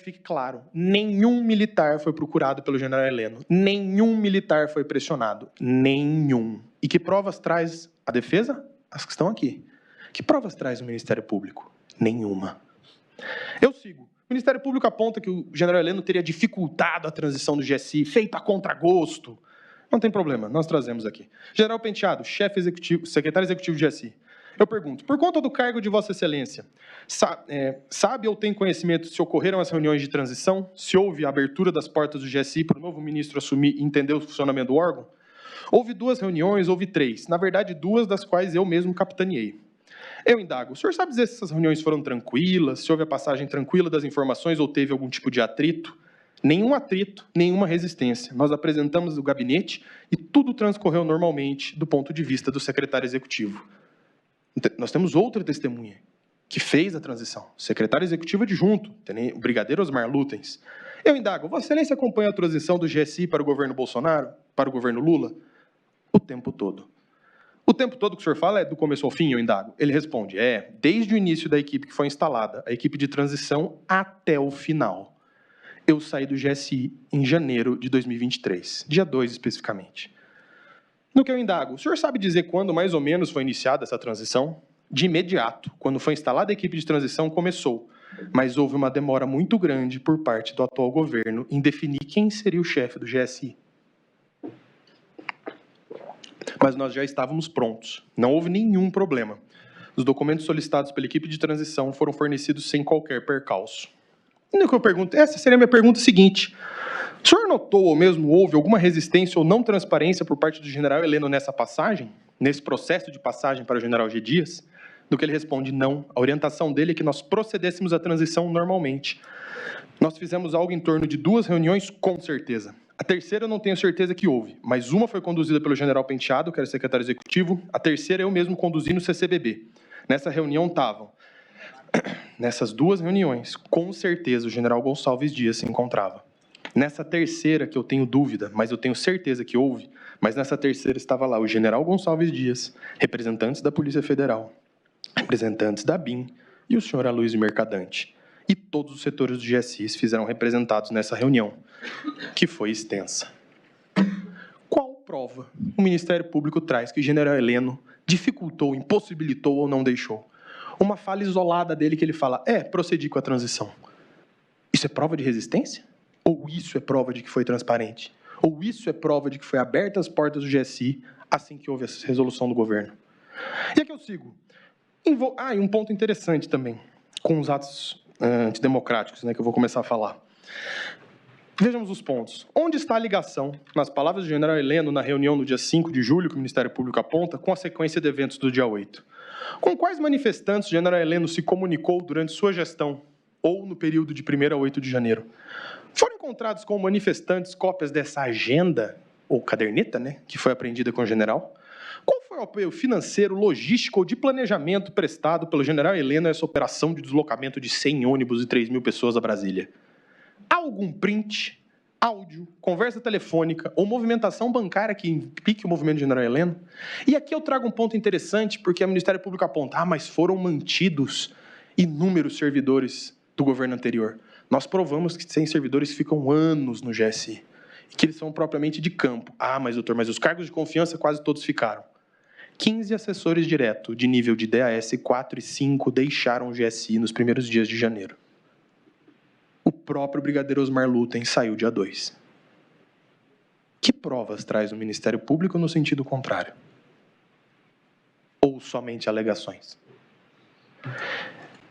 que fique claro, nenhum militar foi procurado pelo general Heleno. Nenhum militar foi pressionado. Nenhum. E que provas traz a defesa? As que estão aqui. Que provas traz o Ministério Público? Nenhuma. Eu sigo. O Ministério Público aponta que o general Heleno teria dificultado a transição do GSI, feito a contragosto. Não tem problema, nós trazemos aqui. General Penteado, chefe executivo, secretário executivo do GSI. Eu pergunto, por conta do cargo de Vossa Excelência, sabe ou tem conhecimento se ocorreram as reuniões de transição? Se houve a abertura das portas do GSI para o novo ministro assumir e entender o funcionamento do órgão? Houve 2 reuniões, houve 3. Na verdade, 2 das quais eu mesmo capitaneei. Eu indago, o senhor sabe dizer se essas reuniões foram tranquilas, se houve a passagem tranquila das informações ou teve algum tipo de atrito? Nenhum atrito, nenhuma resistência. Nós apresentamos o gabinete e tudo transcorreu normalmente do ponto de vista do secretário executivo. Nós temos outra testemunha que fez a transição, o secretário executivo adjunto, o brigadeiro Osmar Lutens. Eu indago, Vossa Excelência acompanha a transição do GSI para o governo Bolsonaro, para o governo Lula? O tempo todo. O tempo todo que o senhor fala é do começo ao fim, eu indago. Ele responde, desde o início da equipe que foi instalada, a equipe de transição até o final. Eu saí do GSI em janeiro de 2023, dia 2 especificamente. No que eu indago, o senhor sabe dizer quando mais ou menos foi iniciada essa transição? De imediato, quando foi instalada a equipe de transição, começou. Mas houve uma demora muito grande por parte do atual governo em definir quem seria o chefe do GSI. Mas nós já estávamos prontos. Não houve nenhum problema. Os documentos solicitados pela equipe de transição foram fornecidos sem qualquer percalço. E no que eu pergunto, essa seria a minha pergunta seguinte. O senhor notou ou mesmo houve alguma resistência ou não transparência por parte do general Heleno nessa passagem? Nesse processo de passagem para o general G. Dias? Do que ele responde, não. A orientação dele é que nós procedêssemos à transição normalmente. Nós fizemos algo em torno de 2 reuniões, com certeza. A terceira eu não tenho certeza que houve, mas uma foi conduzida pelo general Penteado, que era secretário executivo, a terceira eu mesmo conduzi no CCBB. Nessa reunião estavam, nessas 2 reuniões, com certeza o general Gonçalves Dias se encontrava. Nessa terceira, que eu tenho dúvida, mas eu tenho certeza que houve, mas nessa terceira estava lá o general Gonçalves Dias, representantes da Polícia Federal, representantes da BIM e o senhor Aloysio Mercadante. E todos os setores do GSI fizeram representados nessa reunião, que foi extensa. Qual prova o Ministério Público traz que o general Heleno dificultou, impossibilitou ou não deixou? Uma fala isolada dele que ele fala, procedi com a transição. Isso é prova de resistência? Ou isso é prova de que foi transparente? Ou isso é prova de que foi aberta as portas do GSI assim que houve essa resolução do governo? E aqui eu sigo. E um ponto interessante também, com os atos antidemocráticos, que eu vou começar a falar. Vejamos os pontos. Onde está a ligação, nas palavras do general Heleno, na reunião no dia 5 de julho, que o Ministério Público aponta, com a sequência de eventos do dia 8? Com quais manifestantes o general Heleno se comunicou durante sua gestão, ou no período de 1º a 8 de janeiro? Foram encontrados com manifestantes cópias dessa agenda, ou caderneta, que foi apreendida com o general? Qual foi o apoio financeiro, logístico ou de planejamento prestado pelo general Heleno a essa operação de deslocamento de 100 ônibus e 3.000 pessoas a Brasília? Há algum print, áudio, conversa telefônica ou movimentação bancária que implique o movimento do general Heleno? E aqui eu trago um ponto interessante, porque o Ministério Público aponta, mas foram mantidos inúmeros servidores do governo anterior. Nós provamos que 100 servidores ficam anos no GSI, e que eles são propriamente de campo. Mas doutor, mas os cargos de confiança quase todos ficaram. 15 assessores direto, de nível de DAS 4 e 5, deixaram o GSI nos primeiros dias de janeiro. O próprio brigadeiro Osmar Lutens saiu dia 2. Que provas traz o Ministério Público no sentido contrário? Ou somente alegações?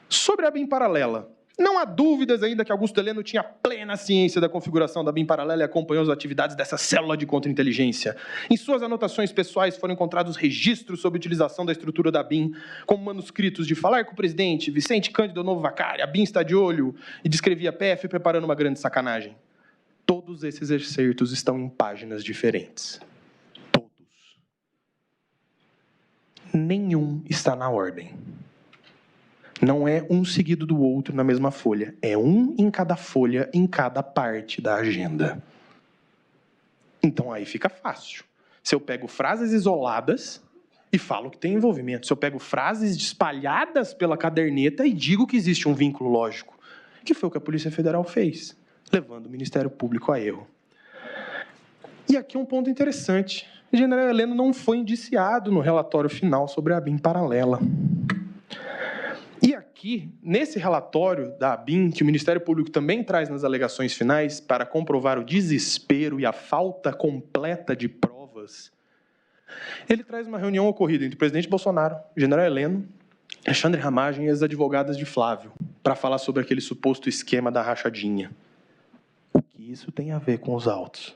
Sobre a BIM paralela, não há dúvidas ainda que Augusto Heleno tinha plena ciência da configuração da BIM paralela e acompanhou as atividades dessa célula de contra-inteligência. Em suas anotações pessoais foram encontrados registros sobre a utilização da estrutura da BIM, como manuscritos de falar com o presidente, Vicente Cândido Novo Vacari, a BIM está de olho, e descrevia a PF preparando uma grande sacanagem. Todos esses excertos estão em páginas diferentes. Todos. Nenhum está na ordem. Não é um seguido do outro na mesma folha. É um em cada folha, em cada parte da agenda. Então aí fica fácil. Se eu pego frases isoladas e falo que tem envolvimento. Se eu pego frases espalhadas pela caderneta e digo que existe um vínculo lógico. que foi o que a Polícia Federal fez, levando o Ministério Público a erro. E aqui um ponto interessante. O general Heleno não foi indiciado no relatório final sobre a ABIN paralela. E aqui, nesse relatório da ABIN, que o Ministério Público também traz nas alegações finais para comprovar o desespero e a falta completa de provas, ele traz uma reunião ocorrida entre o presidente Bolsonaro, o general Heleno, Alexandre Ramagem e as advogadas de Flávio, para falar sobre aquele suposto esquema da rachadinha. O que isso tem a ver com os autos?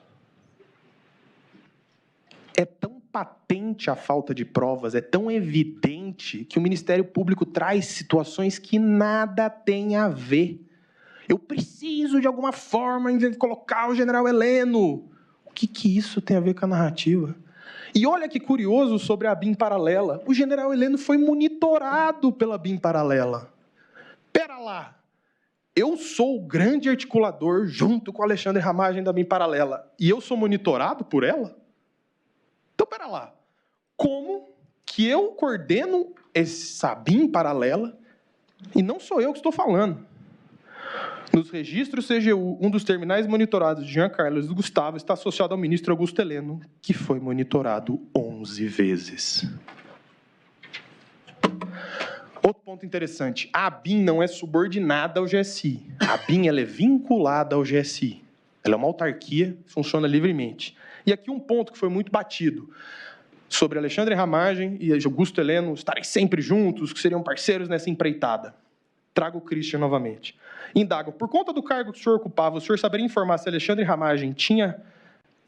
É tão patente a falta de provas, é tão evidente que o Ministério Público traz situações que nada tem a ver. Eu preciso, de alguma forma, colocar o general Heleno. O que isso tem a ver com a narrativa? E olha que curioso sobre a ABIN paralela. O general Heleno foi monitorado pela ABIN paralela. Pera lá. Eu sou o grande articulador, junto com o Alexandre Ramagem, da ABIN paralela, e eu sou monitorado por ela? Então, pera lá, como que eu coordeno essa ABIN paralela e não sou eu que estou falando? Nos registros CGU, um dos terminais monitorados de Jean Carlos Gustavo está associado ao ministro Augusto Heleno, que foi monitorado 11 vezes. Outro ponto interessante, a ABIN não é subordinada ao GSI. A ABIN ela é vinculada ao GSI. Ela é uma autarquia, funciona livremente. E aqui um ponto que foi muito batido, sobre Alexandre Ramagem e Augusto Heleno estarem sempre juntos, que seriam parceiros nessa empreitada. Trago o Christian novamente. Indagam, por conta do cargo que o senhor ocupava, o senhor saberia informar se Alexandre Ramagem tinha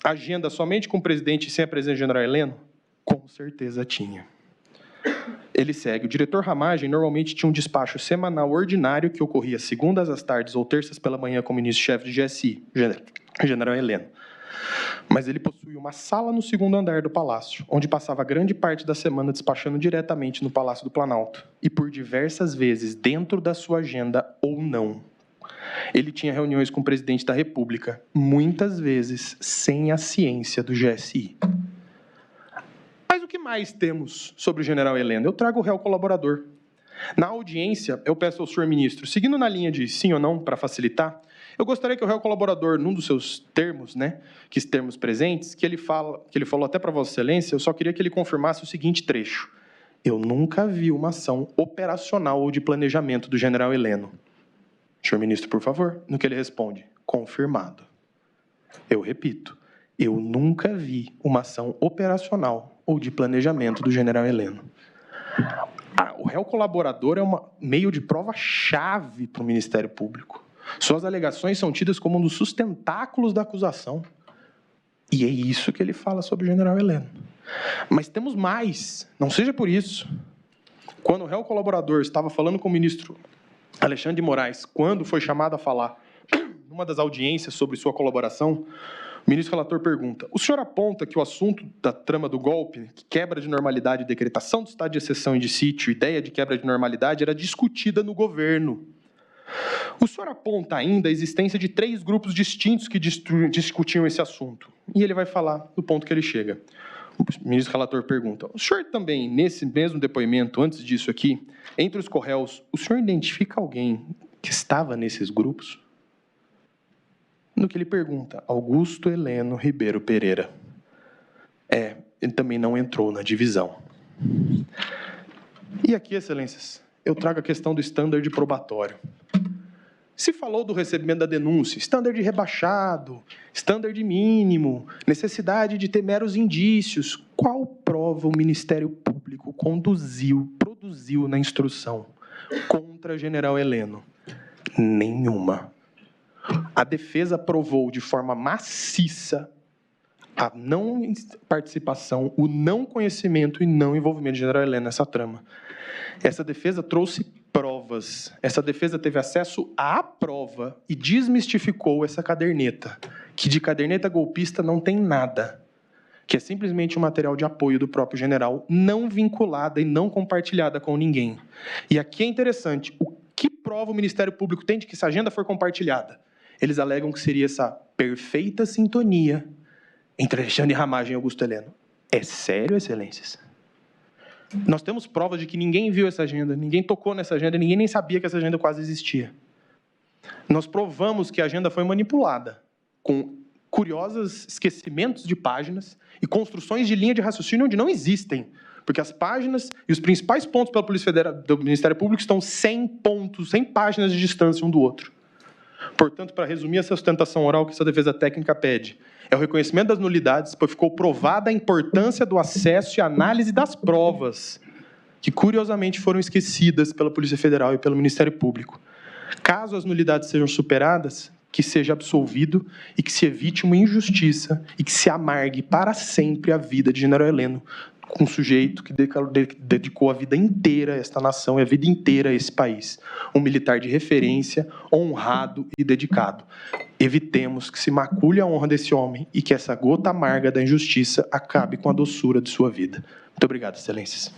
agenda somente com o presidente e sem a presença do general Heleno? Com certeza tinha. Ele segue. O diretor Ramagem normalmente tinha um despacho semanal ordinário que ocorria segundas às tardes ou terças pela manhã com o ministro-chefe do GSI, general Heleno. Mas ele possuía uma sala no segundo andar do palácio, onde passava grande parte da semana despachando diretamente no Palácio do Planalto, e por diversas vezes dentro da sua agenda ou não. Ele tinha reuniões com o presidente da República, muitas vezes sem a ciência do GSI. Mas o que mais temos sobre o general Heleno? Eu trago o réu colaborador. Na audiência, eu peço ao senhor ministro, seguindo na linha de sim ou não, para facilitar, eu gostaria que o réu colaborador, num dos seus termos, que termos presentes, que ele falou até para Vossa Excelência, eu só queria que ele confirmasse o seguinte trecho. Eu nunca vi uma ação operacional ou de planejamento do general Heleno. Senhor ministro, por favor. No que ele responde, confirmado. Eu repito, eu nunca vi uma ação operacional ou de planejamento do general Heleno. O réu colaborador é um meio de prova-chave para o Ministério Público. Suas alegações são tidas como um dos sustentáculos da acusação. E é isso que ele fala sobre o general Heleno. Mas temos mais, não seja por isso. Quando o réu colaborador estava falando com o ministro Alexandre de Moraes, quando foi chamado a falar numa das audiências sobre sua colaboração, o ministro relator pergunta, o senhor aponta que o assunto da trama do golpe, que quebra de normalidade, decretação do estado de exceção e de sítio, ideia de quebra de normalidade, era discutida no governo. O senhor aponta ainda a existência de 3 grupos distintos que discutiam esse assunto. E ele vai falar do ponto que ele chega. O ministro relator pergunta, o senhor também, nesse mesmo depoimento, antes disso aqui, entre os corréus, o senhor identifica alguém que estava nesses grupos? No que ele pergunta, Augusto Heleno Ribeiro Pereira. Ele também não entrou na divisão. E aqui, excelências, eu trago a questão do standard probatório. Se falou do recebimento da denúncia, standard rebaixado, standard mínimo, necessidade de ter meros indícios. Qual prova o Ministério Público produziu na instrução contra general Heleno? Nenhuma. A defesa provou de forma maciça a não participação, o não conhecimento e não envolvimento de general Heleno nessa trama. Essa defesa trouxe provas. Essa defesa teve acesso à prova e desmistificou essa caderneta, que de caderneta golpista não tem nada, que é simplesmente um material de apoio do próprio general, não vinculada e não compartilhada com ninguém. E aqui é interessante, o que prova o Ministério Público tem de que essa agenda foi compartilhada? Eles alegam que seria essa perfeita sintonia entre Alexandre Ramagem e Augusto Heleno. É sério, excelências? Nós temos provas de que ninguém viu essa agenda, ninguém tocou nessa agenda, ninguém nem sabia que essa agenda quase existia. Nós provamos que a agenda foi manipulada, com curiosos esquecimentos de páginas e construções de linha de raciocínio onde não existem, porque as páginas e os principais pontos pela Polícia Federal, do Ministério Público estão 100 pontos, 100 páginas de distância um do outro. Portanto, para resumir essa sustentação oral que essa defesa técnica pede, é o reconhecimento das nulidades, pois ficou provada a importância do acesso e análise das provas, que curiosamente foram esquecidas pela Polícia Federal e pelo Ministério Público. Caso as nulidades sejam superadas, que seja absolvido e que se evite uma injustiça e que se amargue para sempre a vida de General Heleno, um sujeito que dedicou a vida inteira a esta nação e a vida inteira a esse país. Um militar de referência, honrado e dedicado. Evitemos que se macule a honra desse homem e que essa gota amarga da injustiça acabe com a doçura de sua vida. Muito obrigado, excelências.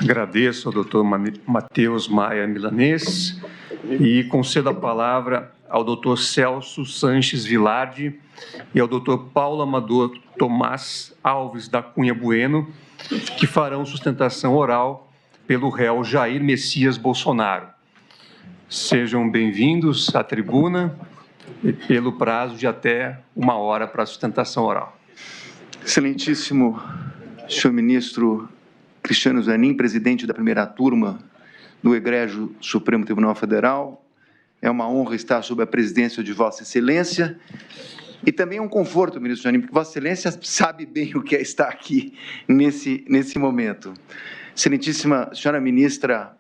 Agradeço ao doutor Matheus Maia Milanês e concedo a palavra ao doutor Celso Sanches Vilardi e ao doutor Paulo Amador Tomás Alves da Cunha Bueno, que farão sustentação oral pelo réu Jair Messias Bolsonaro. Sejam bem-vindos à tribuna e pelo prazo de até 1 hora para a sustentação oral. Excelentíssimo senhor ministro Cristiano Zanin, presidente da primeira turma do Egrégio Supremo Tribunal Federal, é uma honra estar sob a presidência de Vossa Excelência e também é um conforto, ministro Zanin, porque Vossa Excelência sabe bem o que é estar aqui nesse momento. Excelentíssima senhora ministra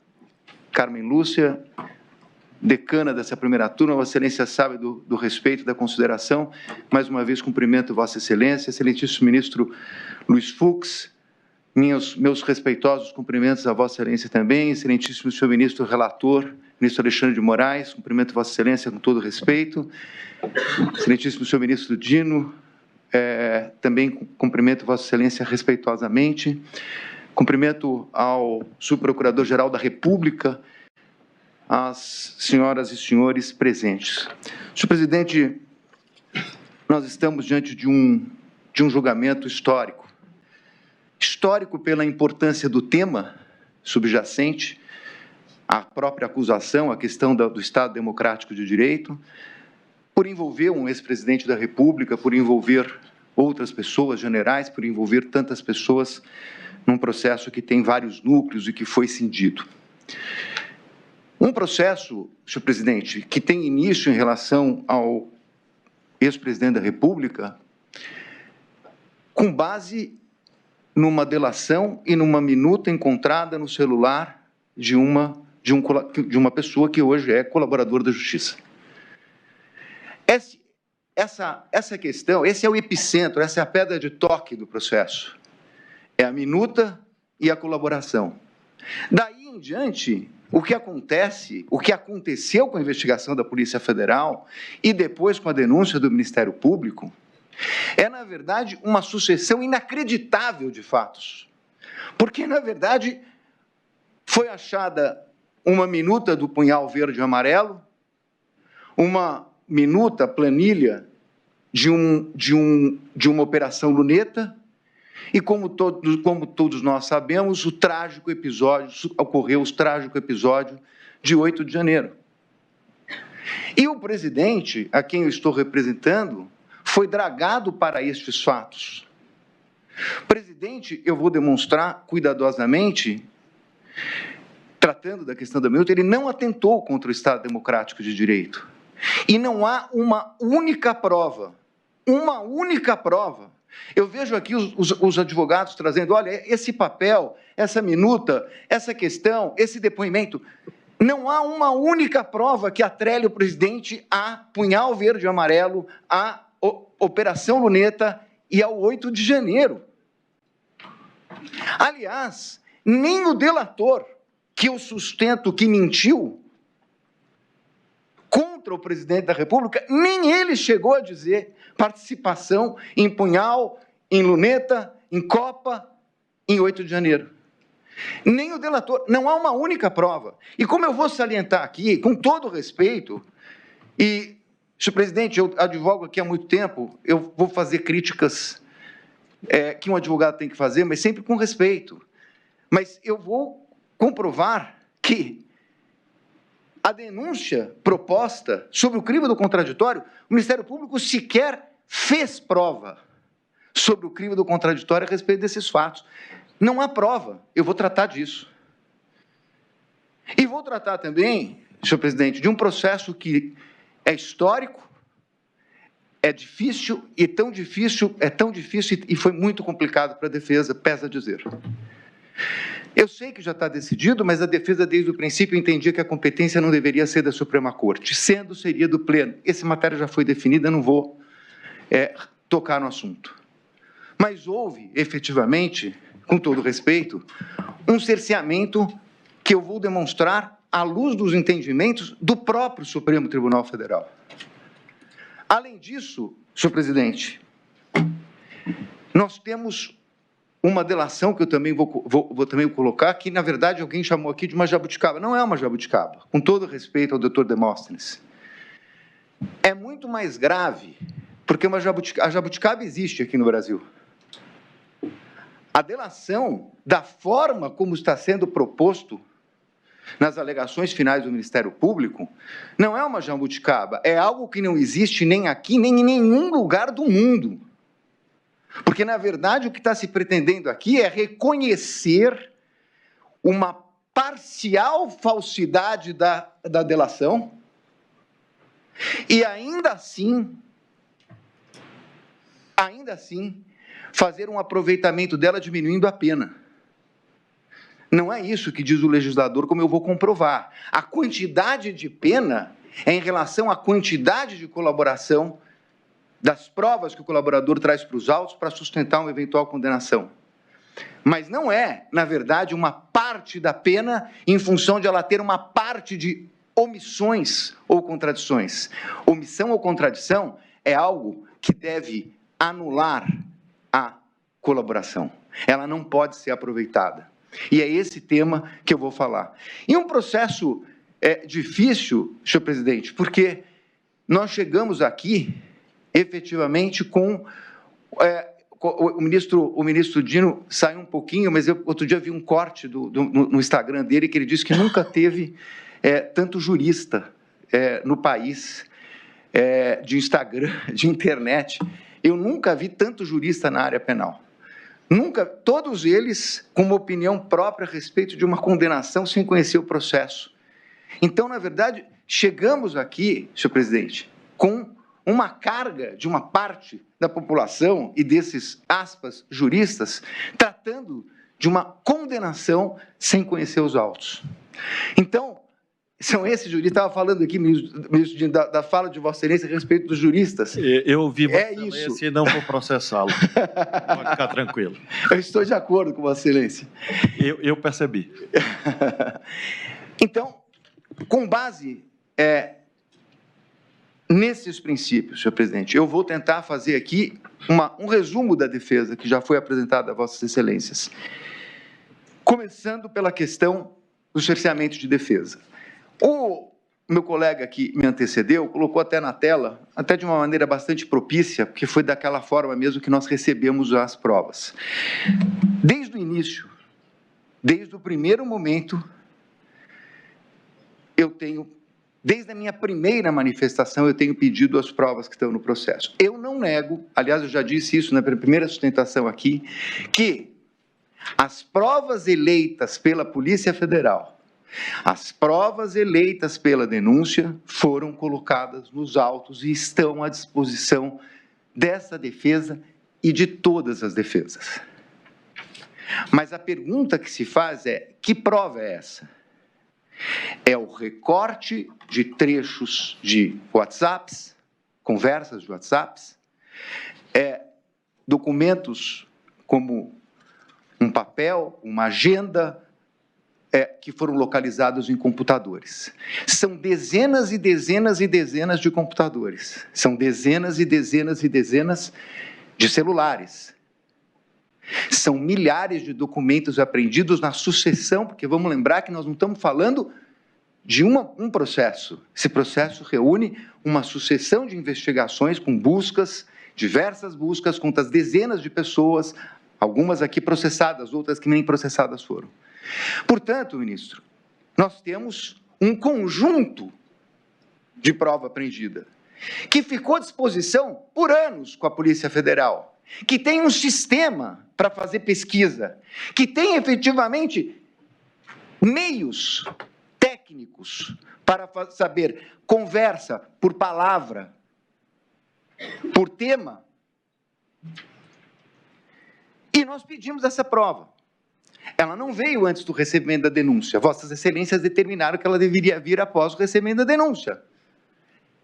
Carmen Lúcia, decana dessa primeira turma, Vossa Excelência sabe do respeito, da consideração. Mais uma vez, cumprimento Vossa Excelência, excelentíssimo ministro Luiz Fux, meus respeitosos cumprimentos a Vossa Excelência também, excelentíssimo senhor ministro relator, ministro Alexandre de Moraes, cumprimento Vossa Excelência com todo respeito, excelentíssimo senhor ministro Dino, também cumprimento Vossa Excelência respeitosamente, cumprimento ao subprocurador-geral da República, às senhoras e senhores presentes. Senhor presidente, nós estamos diante de um julgamento histórico. Histórico pela importância do tema subjacente, a própria acusação, a questão do Estado Democrático de Direito, por envolver um ex-presidente da República, por envolver outras pessoas, generais, por envolver tantas pessoas num processo que tem vários núcleos e que foi cindido. Um processo, senhor presidente, que tem início em relação ao ex-presidente da República, com base numa delação e numa minuta encontrada no celular de uma pessoa que hoje é colaborador da Justiça. Essa questão, esse é o epicentro, essa é a pedra de toque do processo. É a minuta e a colaboração. Daí em diante, o que aconteceu com a investigação da Polícia Federal e depois com a denúncia do Ministério Público, é, na verdade, uma sucessão inacreditável de fatos. Porque, na verdade, foi achada uma minuta do punhal verde e amarelo, uma minuta, planilha, de uma operação luneta, e como todos nós sabemos, ocorreu o trágico episódio de 8 de janeiro. E o presidente, a quem eu estou representando, foi dragado para estes fatos. Presidente, eu vou demonstrar cuidadosamente, tratando da questão da minuta, ele não atentou contra o Estado Democrático de Direito. E não há uma única prova. Eu vejo aqui os advogados trazendo, olha, esse papel, essa minuta, essa questão, esse depoimento, não há uma única prova que atrele o presidente a punhal verde e amarelo, a Operação Luneta e ao 8 de janeiro. Aliás, nem o delator que eu sustento que mentiu contra o presidente da República, nem ele chegou a dizer participação em punhal, em luneta, em copa, em 8 de janeiro. Nem o delator, não há uma única prova. E como eu vou salientar aqui, com todo respeito, e, senhor presidente, eu advogo aqui há muito tempo, eu vou fazer críticas que um advogado tem que fazer, mas sempre com respeito. Mas eu vou comprovar que a denúncia proposta sobre o crivo do contraditório, o Ministério Público sequer fez prova sobre o crivo do contraditório a respeito desses fatos. Não há prova, eu vou tratar disso. E vou tratar também, senhor presidente, de um processo que é histórico, é difícil, é tão difícil e foi muito complicado para a defesa, pesa dizer. Eu sei que já está decidido, mas a defesa, desde o princípio, entendia que a competência não deveria ser da Suprema Corte, sendo, seria do Pleno. Essa matéria já foi definida, não vou tocar no assunto. Mas houve, efetivamente, com todo respeito, um cerceamento que eu vou demonstrar à luz dos entendimentos do próprio Supremo Tribunal Federal. Além disso, senhor presidente, nós temos uma delação que eu também vou também colocar, que, na verdade, alguém chamou aqui de uma jabuticaba. Não é uma jabuticaba, com todo respeito ao doutor Demóstenes. É muito mais grave, porque a jabuticaba existe aqui no Brasil. A delação, da forma como está sendo proposto nas alegações finais do Ministério Público, não é uma jabuticaba, é algo que não existe nem aqui, nem em nenhum lugar do mundo. Porque, na verdade, o que está se pretendendo aqui é reconhecer uma parcial falsidade da delação e, ainda assim, fazer um aproveitamento dela diminuindo a pena. Não é isso que diz o legislador, como eu vou comprovar. A quantidade de pena é em relação à quantidade de colaboração das provas que o colaborador traz para os autos para sustentar uma eventual condenação. Mas não é, na verdade, uma parte da pena em função de ela ter uma parte de omissões ou contradições. Omissão ou contradição é algo que deve anular a colaboração. Ela não pode ser aproveitada. E é esse tema que eu vou falar. E um processo difícil, senhor presidente, porque nós chegamos aqui, efetivamente, com... o ministro Dino saiu um pouquinho, mas eu outro dia vi um corte no Instagram dele, que ele disse que nunca teve tanto jurista no país, de Instagram, de internet. Eu nunca vi tanto jurista na área penal. Nunca, todos eles com uma opinião própria a respeito de uma condenação sem conhecer o processo. Então, na verdade, chegamos aqui, senhor presidente, com uma carga de uma parte da população e desses, aspas, juristas, tratando de uma condenação sem conhecer os autos. Então, são esses juristas, estava falando aqui, ministro, da fala de Vossa Excelência a respeito dos juristas. Eu ouvi Vossa Excelência Excelência e não vou processá-lo. Pode ficar tranquilo. Eu estou de acordo com Vossa Excelência. Eu percebi. Então, com base nesses princípios, senhor presidente, eu vou tentar fazer aqui um resumo da defesa que já foi apresentada a Vossas Excelências. Começando pela questão do cerceamento de defesa. O meu colega que me antecedeu colocou até na tela, até de uma maneira bastante propícia, porque foi daquela forma mesmo que nós recebemos as provas. Desde o início, desde o primeiro momento, desde a minha primeira manifestação, eu tenho pedido as provas que estão no processo. Eu não nego, aliás, eu já disse isso na primeira sustentação aqui, que as provas eleitas pela Polícia Federal, as provas eleitas pela denúncia foram colocadas nos autos e estão à disposição dessa defesa e de todas as defesas. Mas a pergunta que se faz é, que prova é essa? É o recorte de trechos de WhatsApps, conversas de WhatsApps, documentos como um papel, uma agenda, que foram localizados em computadores. São dezenas e dezenas e dezenas de computadores. São dezenas e dezenas e dezenas de celulares. São milhares de documentos apreendidos na sucessão, porque vamos lembrar que nós não estamos falando de um processo. Esse processo reúne uma sucessão de investigações com buscas, diversas buscas contra as dezenas de pessoas, algumas aqui processadas, outras que nem processadas foram. Portanto, ministro, nós temos um conjunto de prova apreendida, que ficou à disposição por anos com a Polícia Federal, que tem um sistema para fazer pesquisa, que tem efetivamente meios técnicos para saber conversa por palavra, por tema. E nós pedimos essa prova. Ela não veio antes do recebimento da denúncia. Vossas Excelências determinaram que ela deveria vir após o recebimento da denúncia.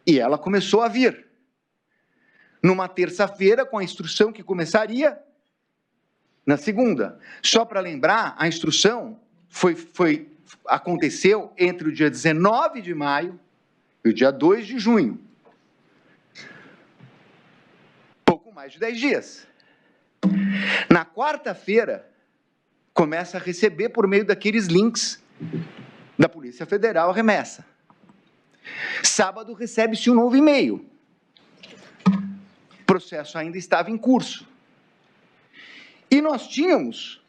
E ela começou a vir. Numa terça-feira, com a instrução que começaria na segunda. Só para lembrar, a instrução aconteceu entre o dia 19 de maio e o dia 2 de junho. Pouco mais de 10 dias. Na quarta-feira, começa a receber por meio daqueles links da Polícia Federal a remessa. Sábado recebe-se um novo e-mail. O processo ainda estava em curso. E nós tínhamos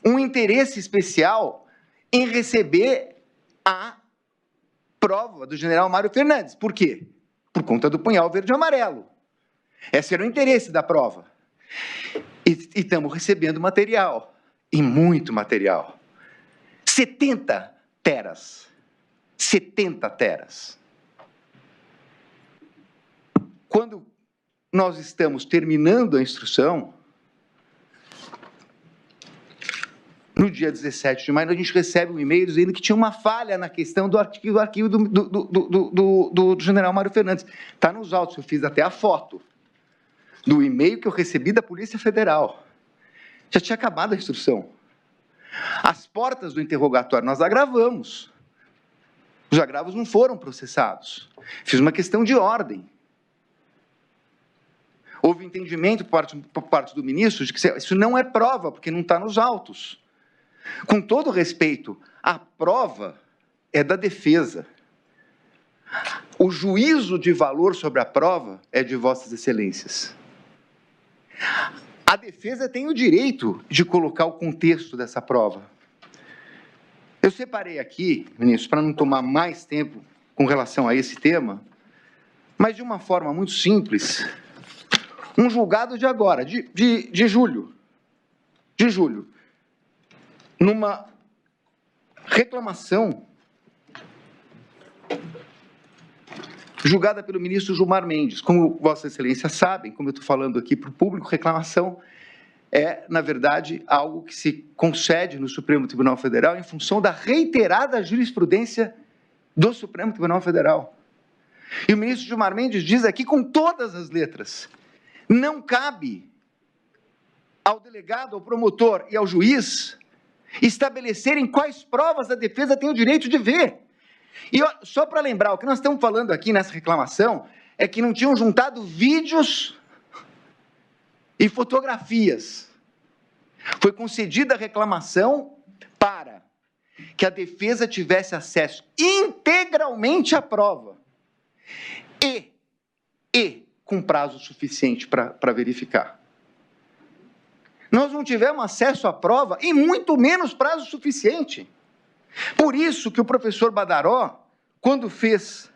um interesse especial em receber a prova do general Mário Fernandes. Por quê? Por conta do punhal verde e amarelo. Esse era o interesse da prova. E estamos recebendo material. E muito material. 70 teras. 70 teras. Quando nós estamos terminando a instrução, no dia 17 de maio, a gente recebe um e-mail dizendo que tinha uma falha na questão do arquivo do general Mário Fernandes. Está nos autos, eu fiz até a foto do e-mail que eu recebi da Polícia Federal. Já tinha acabado a instrução. As portas do interrogatório nós agravamos. Os agravos não foram processados. Fiz uma questão de ordem. Houve entendimento por parte do ministro de que isso não é prova, porque não está nos autos. Com todo respeito, a prova é da defesa. O juízo de valor sobre a prova é de Vossas Excelências. A defesa tem o direito de colocar o contexto dessa prova. Eu separei aqui, ministro, para não tomar mais tempo com relação a esse tema, mas de uma forma muito simples, um julgado de agora, de julho, numa reclamação julgada pelo ministro Gilmar Mendes. Como Vossas Excelências sabem, como eu estou falando aqui para o público, reclamação é, na verdade, algo que se concede no Supremo Tribunal Federal em função da reiterada jurisprudência do Supremo Tribunal Federal. E o ministro Gilmar Mendes diz aqui com todas as letras, não cabe ao delegado, ao promotor e ao juiz estabelecerem quais provas a defesa tem o direito de ver. E só para lembrar, o que nós estamos falando aqui nessa reclamação é que não tinham juntado vídeos e fotografias. Foi concedida a reclamação para que a defesa tivesse acesso integralmente à prova e com prazo suficiente para verificar. Nós não tivemos acesso à prova e muito menos prazo suficiente. Por isso que o professor Badaró, quando fez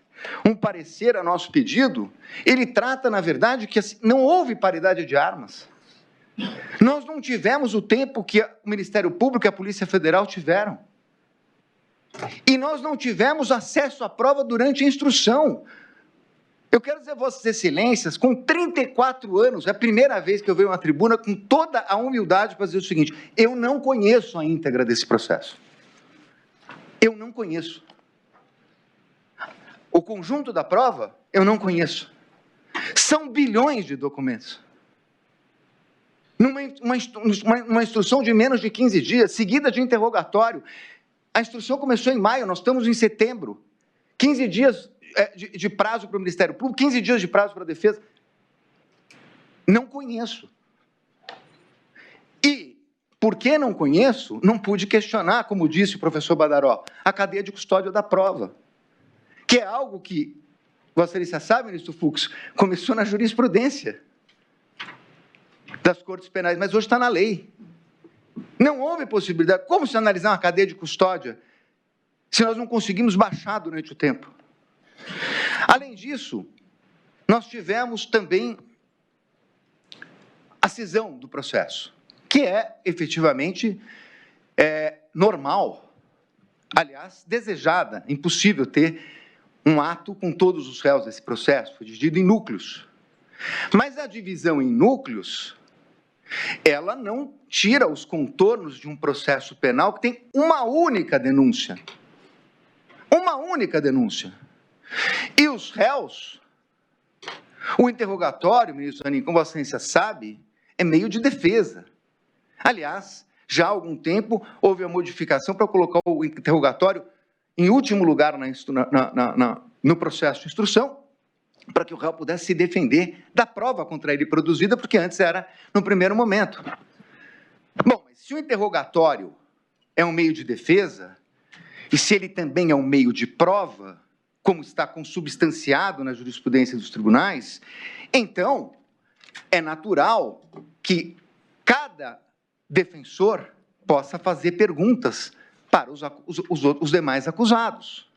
um parecer a nosso pedido, ele trata, na verdade, que não houve paridade de armas. Nós não tivemos o tempo que o Ministério Público e a Polícia Federal tiveram. E nós não tivemos acesso à prova durante a instrução. Eu quero dizer a Vossas Excelências, com 34 anos, é a primeira vez que eu venho à tribuna com toda a humildade para dizer o seguinte, eu não conheço a íntegra desse processo. Eu não conheço. O conjunto da prova, eu não conheço. São bilhões de documentos. Numa instrução de menos de 15 dias, seguida de interrogatório. A instrução começou em maio, nós estamos em setembro. 15 dias de prazo para o Ministério Público, 15 dias de prazo para a defesa. Não conheço. E, porque não conheço, não pude questionar, como disse o professor Badaró, a cadeia de custódia da prova. Que é algo que, Vossa Excelência sabe, ministro Fux, começou na jurisprudência das Cortes Penais, mas hoje está na lei. Não houve possibilidade. Como se analisar uma cadeia de custódia se nós não conseguimos baixar durante o tempo. Além disso, nós tivemos também a cisão do processo, que é efetivamente normal, aliás, desejada, impossível ter um ato com todos os réus desse processo, foi dividido em núcleos. Mas a divisão em núcleos, ela não tira os contornos de um processo penal que tem uma única denúncia. Uma única denúncia. E os réus, o interrogatório, ministro Zanin, como Vossa Excelência sabe, é meio de defesa. Aliás, já há algum tempo houve a modificação para colocar o interrogatório em último lugar no processo de instrução, para que o réu pudesse se defender da prova contra ele produzida, porque antes era no primeiro momento. Bom, mas se o interrogatório é um meio de defesa, e se ele também é um meio de prova, como está consubstanciado na jurisprudência dos tribunais, então é natural que cada defensor possa fazer perguntas para os demais acusados.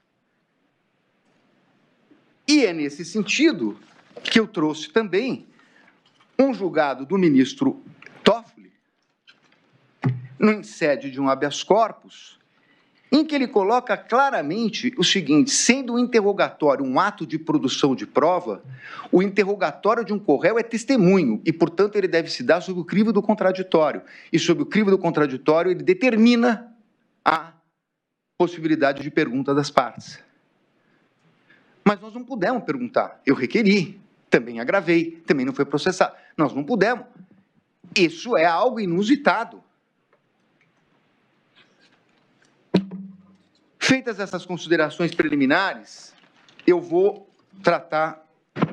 E é nesse sentido que eu trouxe também um julgado do ministro Toffoli, em sede de um habeas corpus, em que ele coloca claramente o seguinte: sendo o interrogatório um ato de produção de prova, o interrogatório de um corréu é testemunho e, portanto, ele deve se dar sob o crivo do contraditório. E, sob o crivo do contraditório, ele determina a possibilidade de pergunta das partes. Mas nós não pudemos perguntar. Eu requeri, também agravei, também não foi processado. Nós não pudemos. Isso é algo inusitado. Feitas essas considerações preliminares, eu vou tratar,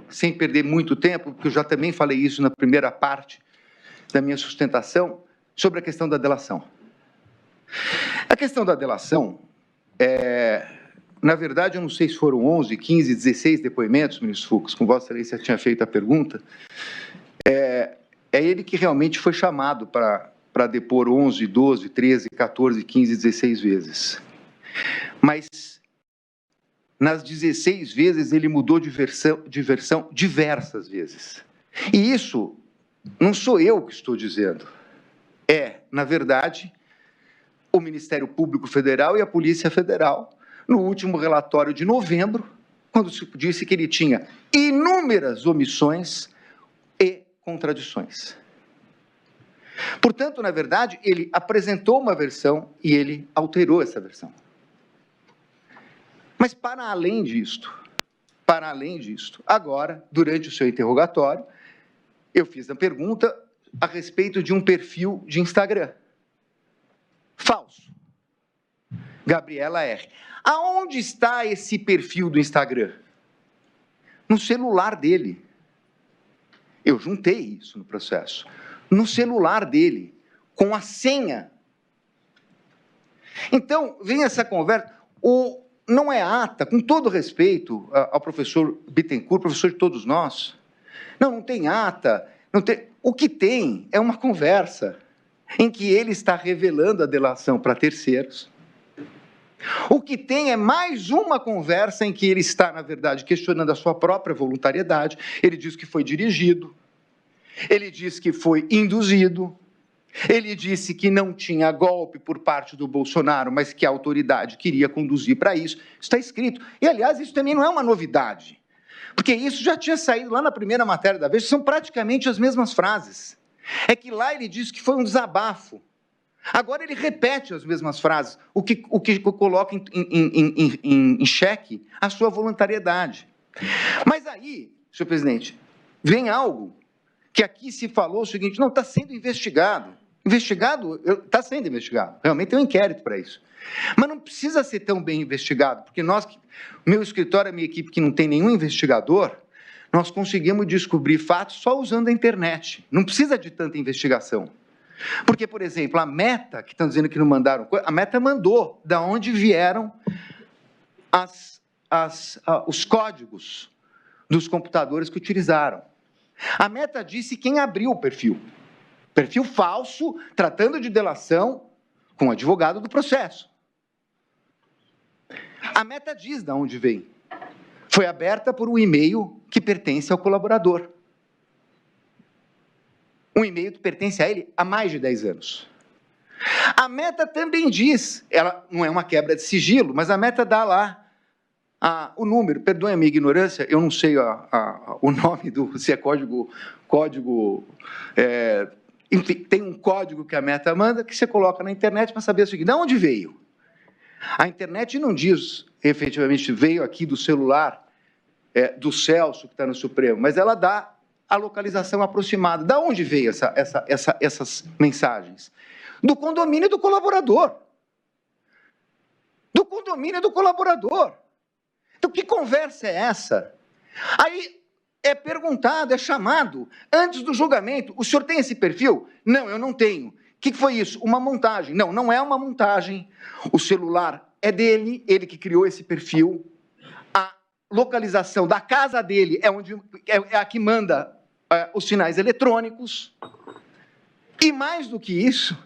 sem perder muito tempo, porque eu já também falei isso na primeira parte da minha sustentação, sobre a questão da delação. A questão da delação, na verdade, eu não sei se foram 11, 15, 16 depoimentos, ministro Fux, com Vossa Excelência tinha feito a pergunta, é ele que realmente foi chamado para depor 11, 12, 13, 14, 15, 16 vezes. Mas, nas 16 vezes, ele mudou de versão diversas vezes. E isso não sou eu que estou dizendo. Na verdade, o Ministério Público Federal e a Polícia Federal, no último relatório de novembro, quando se disse que ele tinha inúmeras omissões e contradições. Portanto, na verdade, ele apresentou uma versão e ele alterou essa versão. Mas, para além disto, agora, durante o seu interrogatório, eu fiz a pergunta a respeito de um perfil de Instagram. Falso. Gabriela R. Aonde está esse perfil do Instagram? No celular dele. Eu juntei isso no processo. No celular dele, com a senha. Então, vem essa conversa. Não é ata, com todo respeito ao professor Bittencourt, professor de todos nós. Não tem ata. Não tem. O que tem é uma conversa em que ele está revelando a delação para terceiros. O que tem é mais uma conversa em que ele está, na verdade, questionando a sua própria voluntariedade. Ele diz que foi dirigido, ele diz que foi induzido, ele disse que não tinha golpe por parte do Bolsonaro, mas que a autoridade queria conduzir para isso. Isso está escrito. E, aliás, isso também não é uma novidade, porque isso já tinha saído lá na primeira matéria da Veja, são praticamente as mesmas frases. É que lá ele disse que foi um desabafo. Agora ele repete as mesmas frases, o que coloca em xeque a sua voluntariedade. Mas aí, senhor presidente, vem algo que aqui se falou o seguinte: não, está sendo investigado. Está sendo investigado. Realmente tem um inquérito para isso. Mas não precisa ser tão bem investigado, porque meu escritório, a minha equipe, que não tem nenhum investigador, nós conseguimos descobrir fatos só usando a internet. Não precisa de tanta investigação. Porque, por exemplo, a Meta, que estão dizendo que não mandaram coisa, a Meta mandou da onde vieram os códigos dos computadores que utilizaram. A Meta disse quem abriu o perfil. Perfil falso, tratando de delação com o advogado do processo. A Meta diz de onde vem. Foi aberta por um e-mail que pertence ao colaborador. Um e-mail que pertence a ele há mais de 10 anos. A Meta também diz, ela não é uma quebra de sigilo, mas a Meta dá lá o número, perdoe a minha ignorância, eu não sei o nome se é código, enfim, tem um código que a Meta manda que você coloca na internet para saber o seguinte, de onde veio? A internet não diz, efetivamente, veio aqui do celular do Celso, que está no Supremo, mas ela dá a localização aproximada. De onde veio essas mensagens? Do condomínio do colaborador. Do condomínio do colaborador. Então, que conversa é essa? Aí é perguntado, é chamado, antes do julgamento, o senhor tem esse perfil? Não, eu não tenho. O que foi isso? Uma montagem. Não, não é uma montagem. O celular é dele, ele que criou esse perfil. A localização da casa dele é a que manda os sinais eletrônicos. E mais do que isso,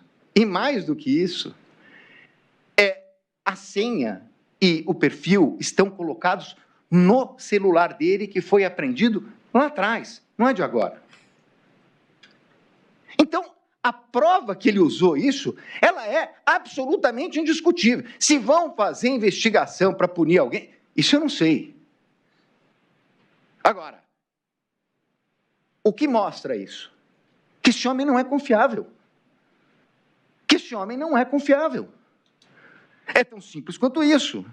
a senha e o perfil estão colocados no celular dele, que foi apreendido lá atrás, não é de agora. Então, a prova que ele usou isso, ela é absolutamente indiscutível. Se vão fazer investigação para punir alguém, isso eu não sei. Agora, o que mostra isso? Que esse homem não é confiável. É tão simples quanto isso.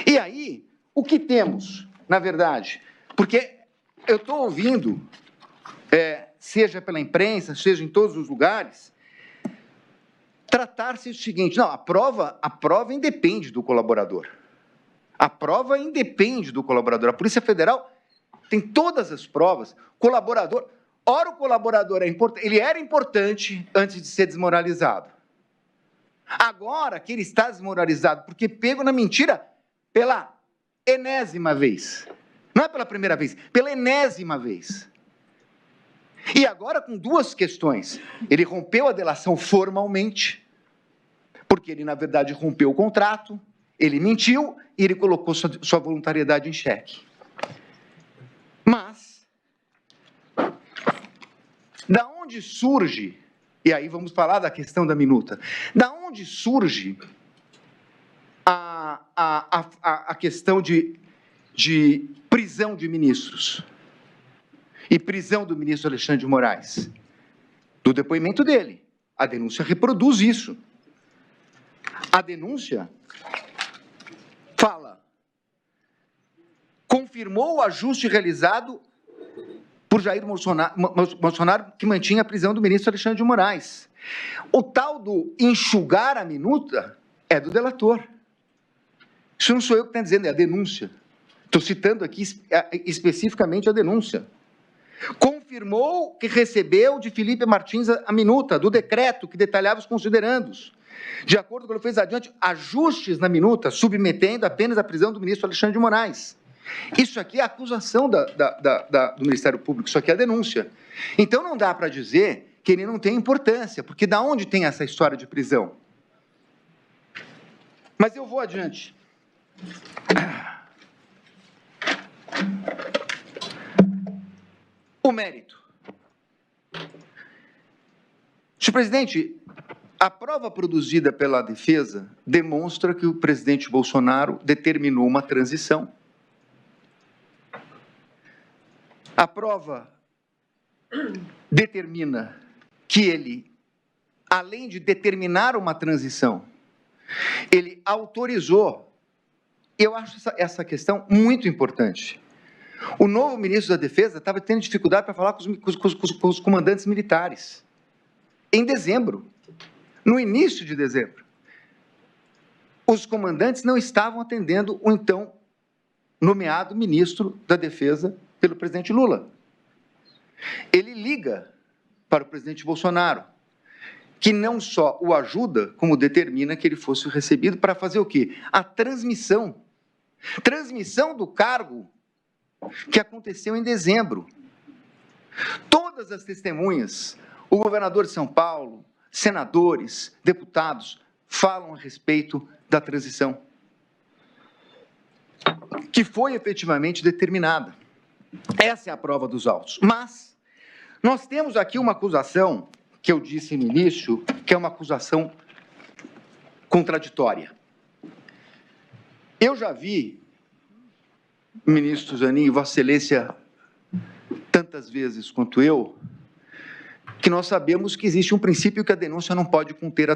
E aí, o que temos, na verdade? Porque eu estou ouvindo, seja pela imprensa, seja em todos os lugares, tratar-se do seguinte, não, a prova independe do colaborador. A Polícia Federal tem todas as provas. Ora, o colaborador ele era importante antes de ser desmoralizado. Agora que ele está desmoralizado, porque pego na mentira pela enésima vez. Não é pela primeira vez, pela enésima vez. E agora com duas questões. Ele rompeu a delação formalmente, porque ele, na verdade, rompeu o contrato, ele mentiu e ele colocou sua voluntariedade em xeque. Mas, da onde surge, e aí vamos falar da questão da minuta, da onde surge a questão de prisão de ministros e prisão do ministro Alexandre de Moraes? Do depoimento dele. A denúncia reproduz isso. A denúncia fala, confirmou o ajuste realizado por Jair Bolsonaro, que mantinha a prisão do ministro Alexandre de Moraes. O tal do enxugar a minuta é do delator. Isso não sou eu que estou dizendo, é a denúncia. Estou citando aqui especificamente a denúncia. Confirmou que recebeu de Felipe Martins a minuta do decreto que detalhava os considerandos. De acordo com o que ele fez adiante, ajustes na minuta, submetendo apenas a prisão do ministro Alexandre de Moraes. Isso aqui é a acusação do Ministério Público, isso aqui é a denúncia. Então não dá para dizer que ele não tem importância, porque da onde tem essa história de prisão? Mas eu vou adiante. O mérito. Senhor presidente, a prova produzida pela defesa demonstra que o presidente Bolsonaro determinou uma transição. A prova determina que ele, além de determinar uma transição, ele autorizou. Eu acho essa questão muito importante. O novo ministro da Defesa estava tendo dificuldade para falar com os comandantes militares. Em dezembro, no início de dezembro, os comandantes não estavam atendendo o então nomeado ministro da Defesa pelo presidente Lula. Ele liga para o presidente Bolsonaro, que não só o ajuda, como determina que ele fosse recebido para fazer o quê? A transmissão do cargo que aconteceu em dezembro. Todas as testemunhas, o governador de São Paulo, senadores, deputados, falam a respeito da transição. que foi efetivamente determinada. Essa é a prova dos autos. Mas nós temos aqui uma acusação, que eu disse no início, que é uma acusação contraditória. Eu já vi, ministro Zanin e Vossa Excelência, tantas vezes quanto eu, que nós sabemos que existe um princípio que a denúncia não pode conter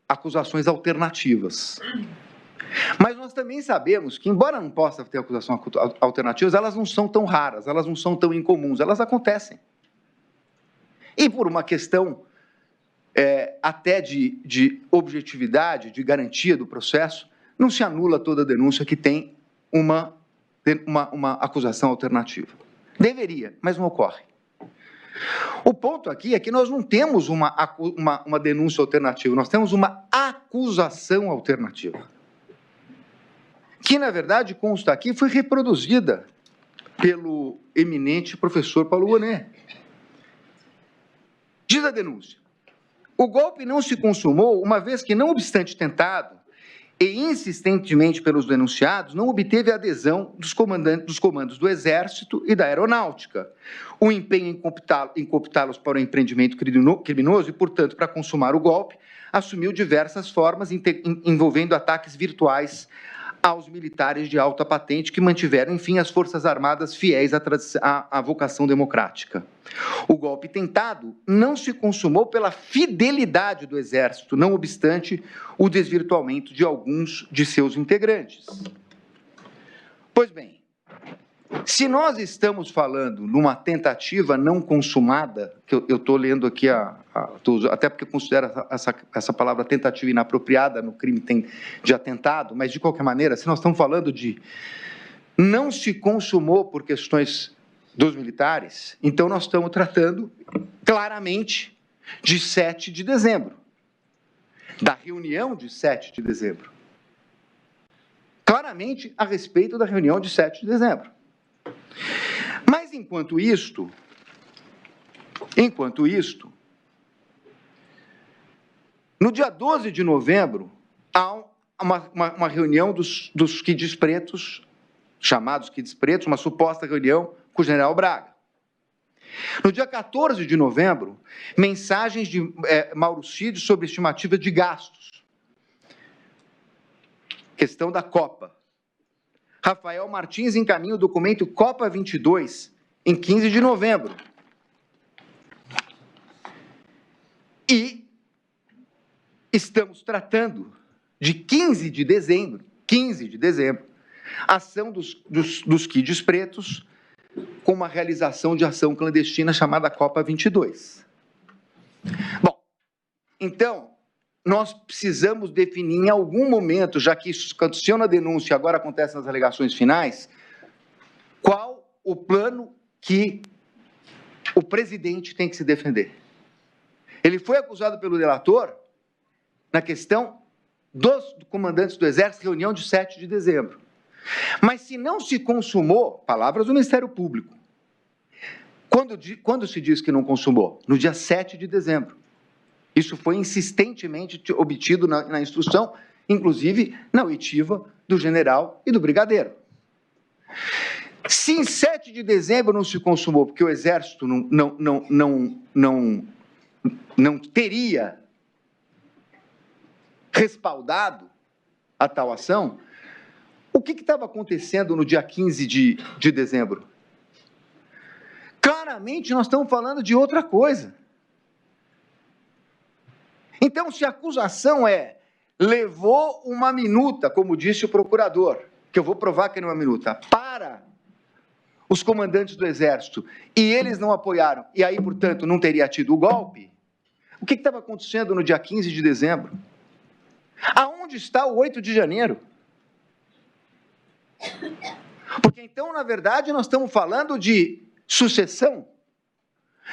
acusações alternativas. Mas nós também sabemos que, embora não possa ter acusações alternativas, elas não são tão raras, elas não são tão incomuns, elas acontecem. E por uma questão até de objetividade, de garantia do processo, não se anula toda denúncia que tem uma acusação alternativa. Deveria, mas não ocorre. O ponto aqui é que nós não temos uma denúncia alternativa, nós temos uma acusação alternativa, que, na verdade, consta aqui, foi reproduzida pelo eminente professor Paulo Gonet. Diz a denúncia: o golpe não se consumou, uma vez que, não obstante tentado e insistentemente pelos denunciados, não obteve a adesão dos comandos do Exército e da Aeronáutica, o empenho em cooptá-los para o empreendimento criminoso e, portanto, para consumar o golpe, assumiu diversas formas envolvendo ataques virtuais aos militares de alta patente que mantiveram, enfim, as Forças Armadas fiéis à vocação democrática. O golpe tentado não se consumou pela fidelidade do Exército, não obstante o desvirtuamento de alguns de seus integrantes. Pois bem, se nós estamos falando numa tentativa não consumada, que eu estou lendo aqui, até porque eu considero essa palavra tentativa inapropriada no crime de atentado, mas, de qualquer maneira, se nós estamos falando de não se consumou por questões dos militares, então nós estamos tratando claramente de 7 de dezembro, da reunião de 7 de dezembro. Claramente a respeito da reunião de 7 de dezembro. Mas, enquanto isto, no dia 12 de novembro, há uma reunião dos quides pretos, chamados quides pretos, uma suposta reunião com o general Braga. No dia 14 de novembro, mensagens de Mauro Cid sobre estimativa de gastos. Questão da Copa. Rafael Martins encaminha o documento Copa 22 em 15 de novembro. E estamos tratando de 15 de dezembro, ação dos quides pretos com uma realização de ação clandestina chamada Copa 22. Bom, então, nós precisamos definir em algum momento, já que isso aconteceu na denúncia e agora acontece nas alegações finais, qual o plano que o presidente tem que se defender. Ele foi acusado pelo delator na questão dos comandantes do Exército, reunião de 7 de dezembro. Mas se não se consumou, palavras do Ministério Público, quando se diz que não consumou? No dia 7 de dezembro. Isso foi insistentemente obtido na instrução, inclusive na oitiva do general e do brigadeiro. Se em 7 de dezembro não se consumou, porque o Exército não teria respaldado a tal ação, o que estava acontecendo no dia 15 de dezembro? Claramente nós estamos falando de outra coisa. Então, se a acusação levou uma minuta, como disse o procurador, que eu vou provar que não é uma minuta, para os comandantes do Exército, e eles não apoiaram, e aí, portanto, não teria tido o golpe, o que estava acontecendo no dia 15 de dezembro? Aonde está o 8 de janeiro? Porque, então, na verdade, nós estamos falando de sucessão.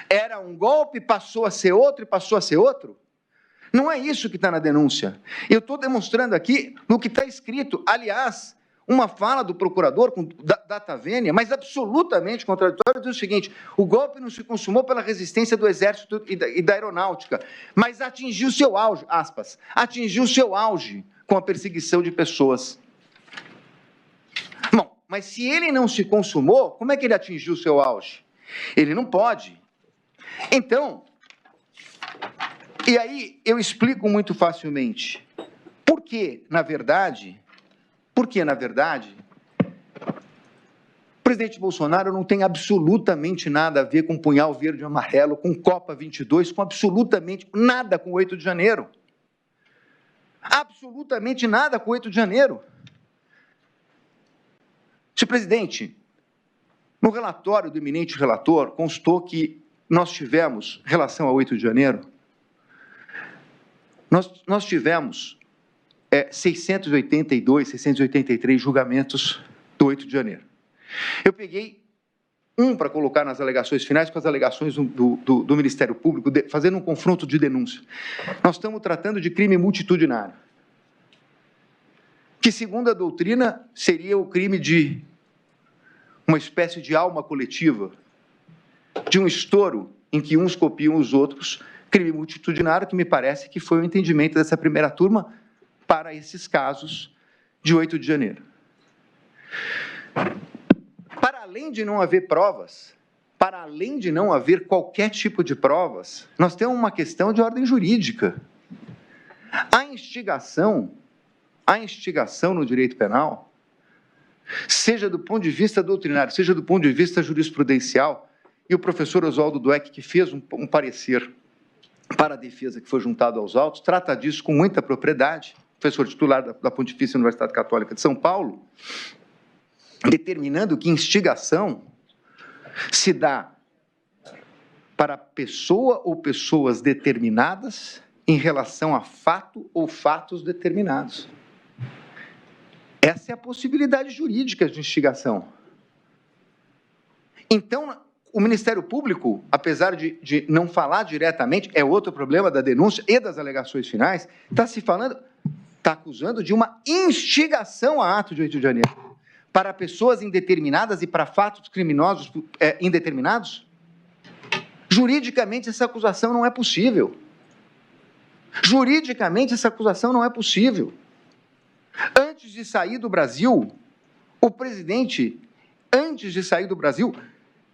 Era um golpe, passou a ser outro e passou a ser outro? Não é isso que está na denúncia. Eu estou demonstrando aqui no que está escrito. Aliás, uma fala do procurador com data vênia, mas absolutamente contraditória, diz o seguinte: o golpe não se consumou pela resistência do Exército e da Aeronáutica, mas atingiu seu auge, aspas, atingiu seu auge com a perseguição de pessoas. Bom, mas se ele não se consumou, como é que ele atingiu o seu auge? Ele não pode. Então, e aí eu explico muito facilmente. Porque, na verdade, o presidente Bolsonaro não tem absolutamente nada a ver com punhal verde e amarelo, com Copa 22, com absolutamente nada com o 8 de janeiro. Absolutamente nada com o 8 de janeiro. Senhor presidente, no relatório do eminente relator, constou que nós tivemos, em relação ao 8 de janeiro, nós tivemos 682, 683 julgamentos do 8 de janeiro. Eu peguei um para colocar nas alegações finais com as alegações do Ministério Público, fazendo um confronto de denúncia. Nós estamos tratando de crime multitudinário, que, segundo a doutrina, seria o crime de uma espécie de alma coletiva, de um estouro em que uns copiam os outros, crime multitudinário, que me parece que foi o entendimento dessa primeira turma para esses casos de 8 de janeiro. Para além de não haver provas, para além de não haver qualquer tipo de provas, nós temos uma questão de ordem jurídica. A instigação no direito penal, seja do ponto de vista doutrinário, seja do ponto de vista jurisprudencial, e o professor Oswaldo Dweck, que fez um parecer para a defesa que foi juntado aos autos, trata disso com muita propriedade, professor titular da Pontifícia Universidade Católica de São Paulo, determinando que instigação se dá para pessoa ou pessoas determinadas em relação a fato ou fatos determinados. Essa é a possibilidade jurídica de instigação. Então, o Ministério Público, apesar de não falar diretamente, é outro problema da denúncia e das alegações finais, está acusando de uma instigação a ato de 8 de janeiro para pessoas indeterminadas e para fatos criminosos indeterminados. Juridicamente, essa acusação não é possível. Juridicamente, essa acusação não é possível. Antes de sair do Brasil, o presidente,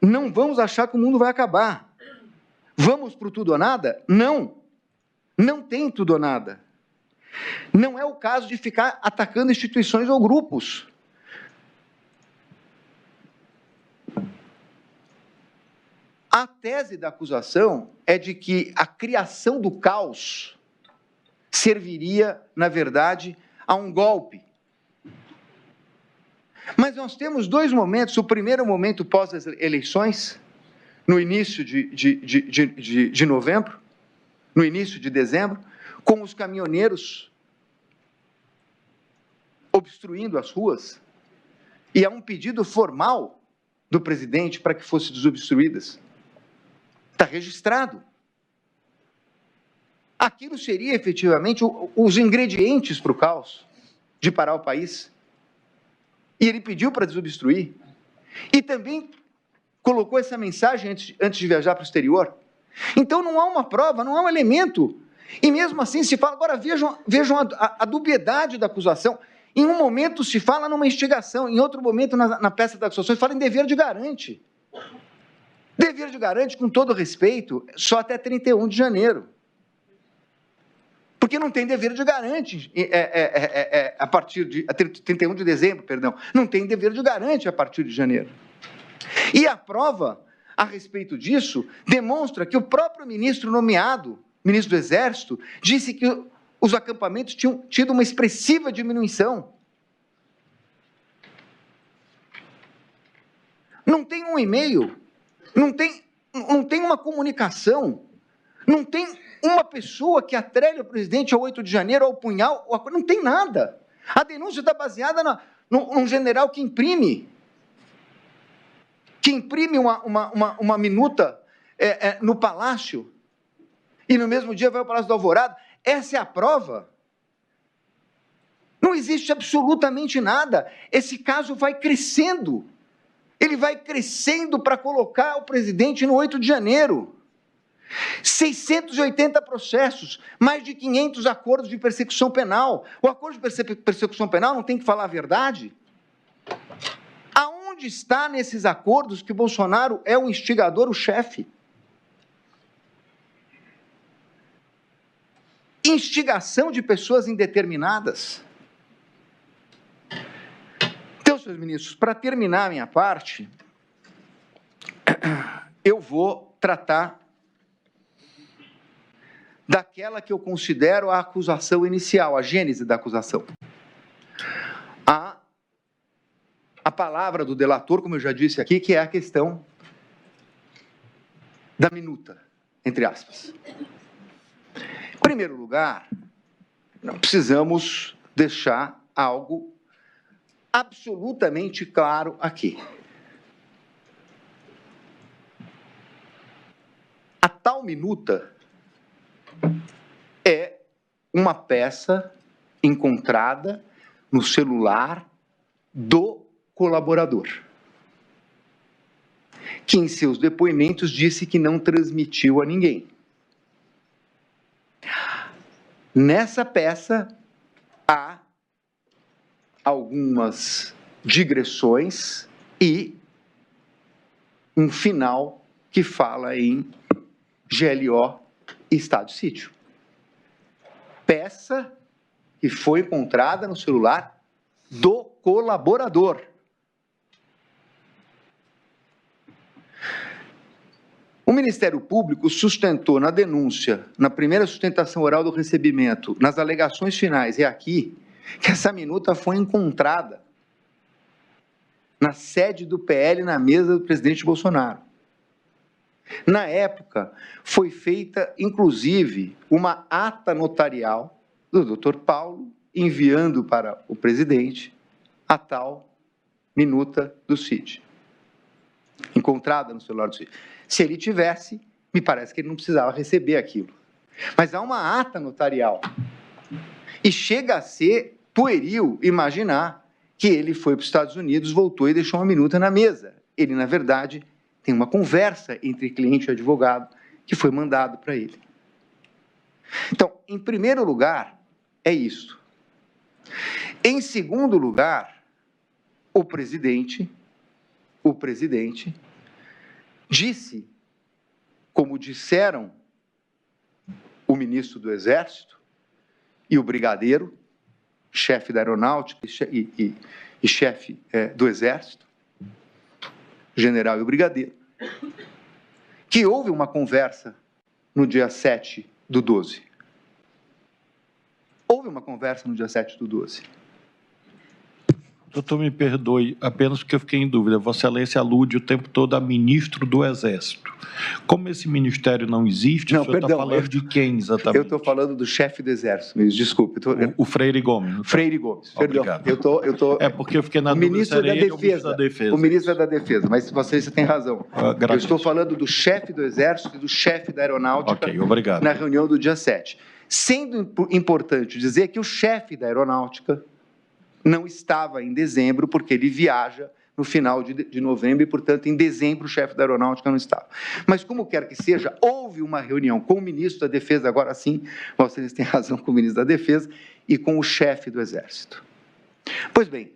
não vamos achar que o mundo vai acabar. Vamos para o tudo ou nada? Não. Não tem tudo ou nada. Não é o caso de ficar atacando instituições ou grupos. A tese da acusação é de que a criação do caos serviria, na verdade, a um golpe. Mas nós temos dois momentos. O primeiro momento pós as eleições, no início de novembro, no início de dezembro, com os caminhoneiros obstruindo as ruas, e há um pedido formal do presidente para que fossem desobstruídas. Está registrado. Aquilo seria efetivamente os ingredientes para o caos, de parar o país. E ele pediu para desobstruir. E também colocou essa mensagem antes de viajar para o exterior. Então não há uma prova, não há um elemento. E mesmo assim se fala, agora vejam a dubiedade da acusação. Em um momento se fala numa instigação, em outro momento na peça da acusação se fala em dever de garante. Dever de garante, com todo respeito, só até 31 de janeiro. Porque não tem dever de garante a partir de 31 de dezembro, perdão. Não tem dever de garante a partir de janeiro. E a prova a respeito disso demonstra que o próprio ministro nomeado, ministro do Exército, disse que os acampamentos tinham tido uma expressiva diminuição. Não tem um e-mail, não tem uma comunicação, não tem uma pessoa que atrele o presidente ao 8 de janeiro, ao punhal, não tem nada. A denúncia está baseada num general que imprime uma minuta no Palácio, e no mesmo dia vai ao Palácio do Alvorada. Essa é a prova. Não existe absolutamente nada. Esse caso vai crescendo. Ele vai crescendo para colocar o presidente no 8 de janeiro. 680 processos, mais de 500 acordos de persecução penal. O acordo de persecução penal não tem que falar a verdade? Onde está nesses acordos que Bolsonaro é o instigador, o chefe? Instigação de pessoas indeterminadas. Então, senhores ministros, para terminar a minha parte, eu vou tratar daquela que eu considero a acusação inicial, a gênese da acusação. A palavra do delator, como eu já disse aqui, que é a questão da minuta, entre aspas. Em primeiro lugar, nós precisamos deixar algo absolutamente claro aqui. A tal minuta é uma peça encontrada no celular do colaborador, que em seus depoimentos disse que não transmitiu a ninguém. Nessa peça há algumas digressões e um final que fala em GLO e estado de sítio. Peça que foi encontrada no celular do colaborador. O Ministério Público sustentou na denúncia, na primeira sustentação oral do recebimento, nas alegações finais e aqui, que essa minuta foi encontrada na sede do PL, na mesa do presidente Bolsonaro. Na época, foi feita, inclusive, uma ata notarial do Dr. Paulo, enviando para o presidente a tal minuta do CID, encontrada no celular do CID. Se ele tivesse, me parece que ele não precisava receber aquilo. Mas há uma ata notarial. E chega a ser pueril imaginar que ele foi para os Estados Unidos, voltou e deixou uma minuta na mesa. Ele, na verdade, tem uma conversa entre cliente e advogado que foi mandado para ele. Então, em primeiro lugar, é isso. Em segundo lugar, o presidente disse, como disseram o ministro do Exército e o brigadeiro, chefe da Aeronáutica e chefe do Exército, general e o brigadeiro, que houve uma conversa no dia 7/12. Houve uma conversa no dia 7/12. Doutor, me perdoe, apenas porque eu fiquei em dúvida. Vossa Excelência alude o tempo todo a ministro do Exército. Como esse ministério não existe, o senhor está falando de quem exatamente? Eu estou falando do chefe do Exército, me desculpe. O Freire Gomes. Freire Gomes, perdão. Obrigado. É porque eu fiquei na dúvida. O ministro da Defesa. O ministro da Defesa, mas você tem razão. Eu estou falando do chefe do Exército e do chefe da Aeronáutica na reunião do dia 7. Sendo importante dizer que o chefe da Aeronáutica não estava em dezembro, porque ele viaja no final de novembro e, portanto, em dezembro o chefe da Aeronáutica não estava. Mas, como quer que seja, houve uma reunião com o ministro da Defesa, agora sim, vocês têm razão, com o ministro da Defesa e com o chefe do Exército. Pois bem,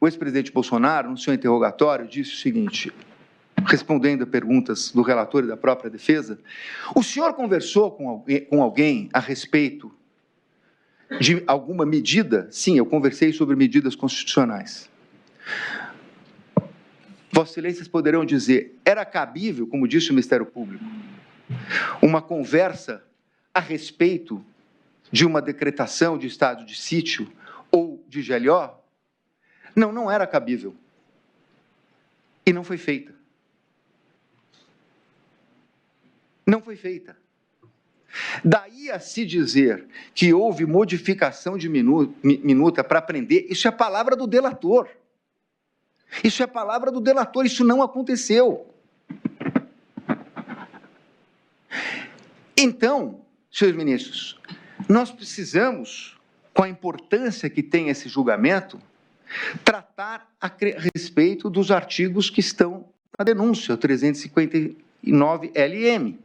o ex-presidente Bolsonaro, no seu interrogatório, disse o seguinte, respondendo a perguntas do relator e da própria defesa, o senhor conversou com alguém a respeito de alguma medida? Sim, eu conversei sobre medidas constitucionais. Vossas Excelências poderão dizer, era cabível, como disse o Ministério Público, uma conversa a respeito de uma decretação de estado de sítio ou de GLO? Não, não era cabível. E não foi feita. Não foi feita. Daí a se dizer que houve modificação de minuta para prender, isso é a palavra do delator. Isso é a palavra do delator, isso não aconteceu. Então, senhores ministros, nós precisamos, com a importância que tem esse julgamento, tratar a respeito dos artigos que estão na denúncia, o 359 LM.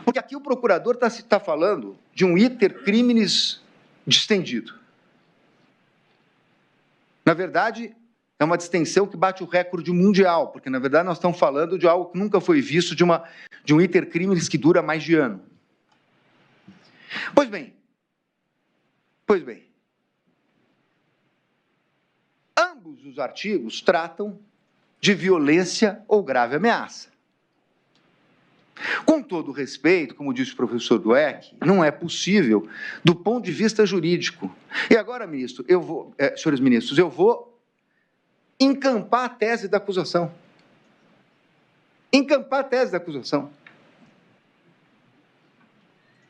Porque aqui o procurador está falando de um iter criminis distendido. Na verdade, é uma distensão que bate o recorde mundial, porque, na verdade, nós estamos falando de algo que nunca foi visto, de um iter criminis que dura mais de ano. Pois bem, ambos os artigos tratam de violência ou grave ameaça. Com todo respeito, como disse o professor Dweck, não é possível do ponto de vista jurídico. E agora, ministro, senhores ministros, eu vou encampar a tese da acusação. Encampar a tese da acusação.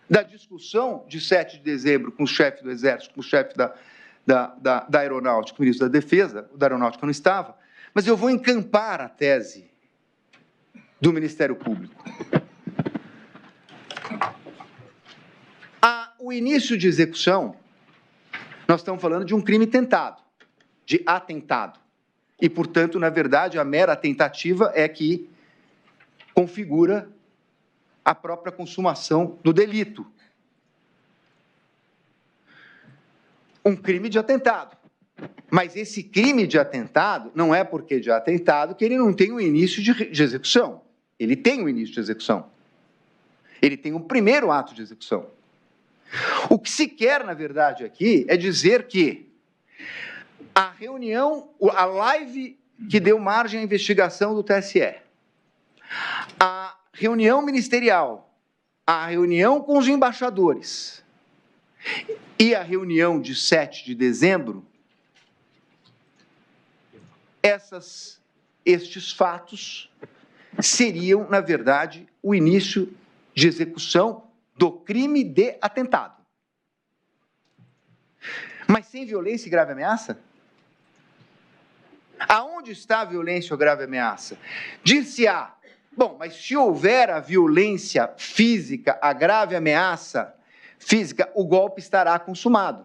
Da discussão de 7 de dezembro com o chefe do Exército, com o chefe da Aeronáutica, o ministro da Defesa, o da Aeronáutica não estava, mas eu vou encampar a tese do Ministério Público. O início de execução, nós estamos falando de um crime tentado, de atentado. E, portanto, na verdade, a mera tentativa é que configura a própria consumação do delito. Um crime de atentado. Mas esse crime de atentado não é porque de atentado que ele não tem um início de execução. Ele tem um início de execução. Ele tem um primeiro ato de execução. O que se quer, na verdade, aqui é dizer que a reunião, a live que deu margem à investigação do TSE, a reunião ministerial, a reunião com os embaixadores e a reunião de 7 de dezembro, estes fatos seriam, na verdade, o início de execução do crime de atentado. Mas sem violência e grave ameaça? Aonde está a violência ou grave ameaça? Dir-se-á, bom, mas se houver a violência física, a grave ameaça física, o golpe estará consumado.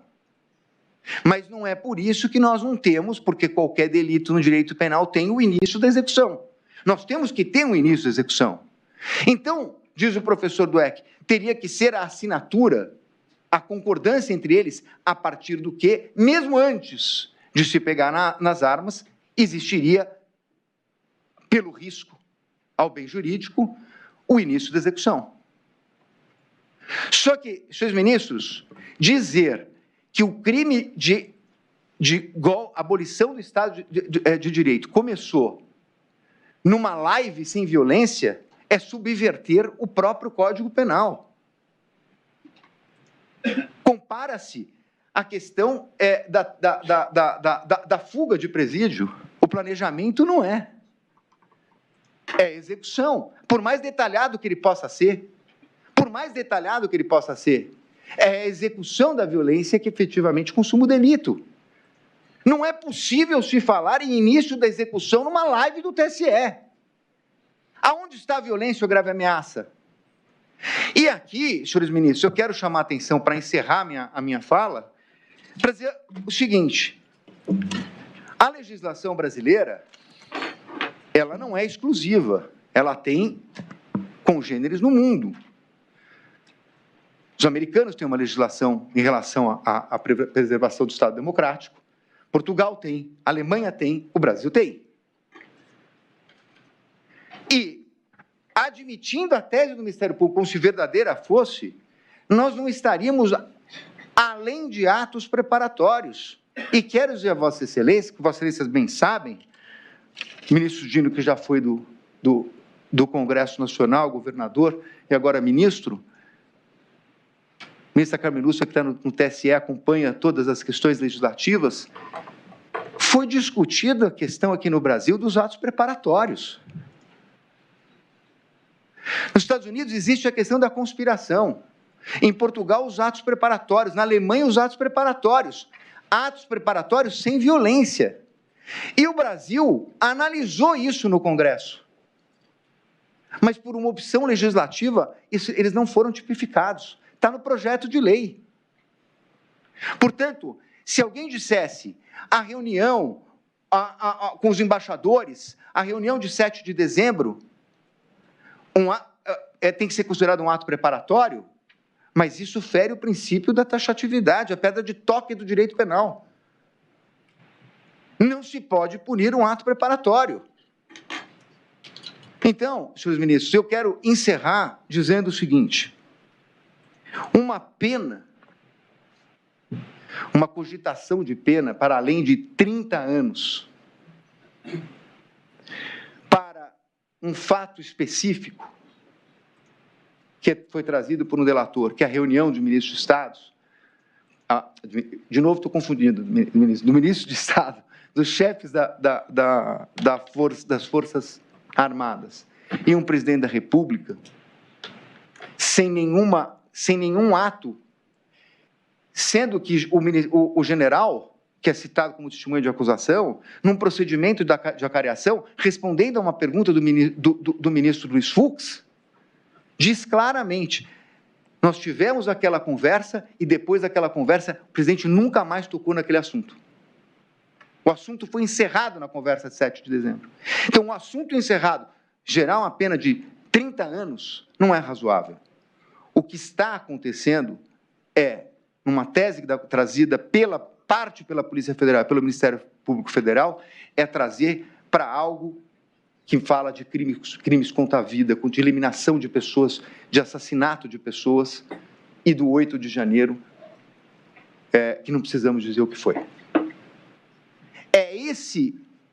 Mas não é por isso que nós não temos, porque qualquer delito no direito penal tem o início da execução. Nós temos que ter um início da execução. Então, diz o professor Dweck, teria que ser a assinatura, a concordância entre eles, a partir do que, mesmo antes de se pegar nas armas, existiria, pelo risco ao bem jurídico, o início da execução. Só que, senhores ministros, dizer que o crime de abolição do Estado de Direito começou numa live sem violência é subverter o próprio Código Penal. Compara-se a questão da fuga de presídio. O planejamento não é. É execução. Por mais detalhado que ele possa ser, é a execução da violência que efetivamente consuma o delito. Não é possível se falar em início da execução numa live do TSE. Aonde está a violência ou grave ameaça? E aqui, senhores ministros, eu quero chamar a atenção para encerrar a minha fala, para dizer o seguinte: a legislação brasileira, ela não é exclusiva, ela tem congêneres no mundo. Os americanos têm uma legislação em relação à preservação do Estado democrático, Portugal tem, a Alemanha tem, o Brasil tem. E, admitindo a tese do Ministério Público como se verdadeira fosse, nós não estaríamos além de atos preparatórios. E quero dizer a Vossa Excelência, que Vossa Excelência bem sabem, ministro Dino, que já foi do Congresso Nacional, governador, e agora ministro, ministra Carmen Lúcia, que está no TSE, acompanha todas as questões legislativas, foi discutida a questão aqui no Brasil dos atos preparatórios. Nos Estados Unidos existe a questão da conspiração. Em Portugal, os atos preparatórios. Na Alemanha, os atos preparatórios. Atos preparatórios sem violência. E o Brasil analisou isso no Congresso. Mas por uma opção legislativa, eles não foram tipificados. Está no projeto de lei. Portanto, se alguém dissesse a reunião com os embaixadores, a reunião de 7 de dezembro, tem que ser considerado um ato preparatório, mas isso fere o princípio da taxatividade, a pedra de toque do direito penal. Não se pode punir um ato preparatório. Então, senhores ministros, eu quero encerrar dizendo o seguinte: uma pena, uma cogitação de pena para além de 30 anos, para um fato específico, que foi trazido por um delator, que é a reunião de ministros de Estado, de novo estou confundindo, do ministro de Estado, dos chefes das Forças Armadas, e um presidente da República, sem nenhum ato, sendo que o general, que é citado como testemunha de acusação, num procedimento de acareação, respondendo a uma pergunta do ministro Luiz Fux, diz claramente: nós tivemos aquela conversa e depois daquela conversa o presidente nunca mais tocou naquele assunto. O assunto foi encerrado na conversa de 7 de dezembro. Então, um assunto encerrado, gerar uma pena de 30 anos, não é razoável. O que está acontecendo é, numa tese trazida pela Polícia Federal, pelo Ministério Público Federal, é trazer para algo que fala de crimes contra a vida, de eliminação de pessoas, de assassinato de pessoas, e do 8 de janeiro, que não precisamos dizer o que foi.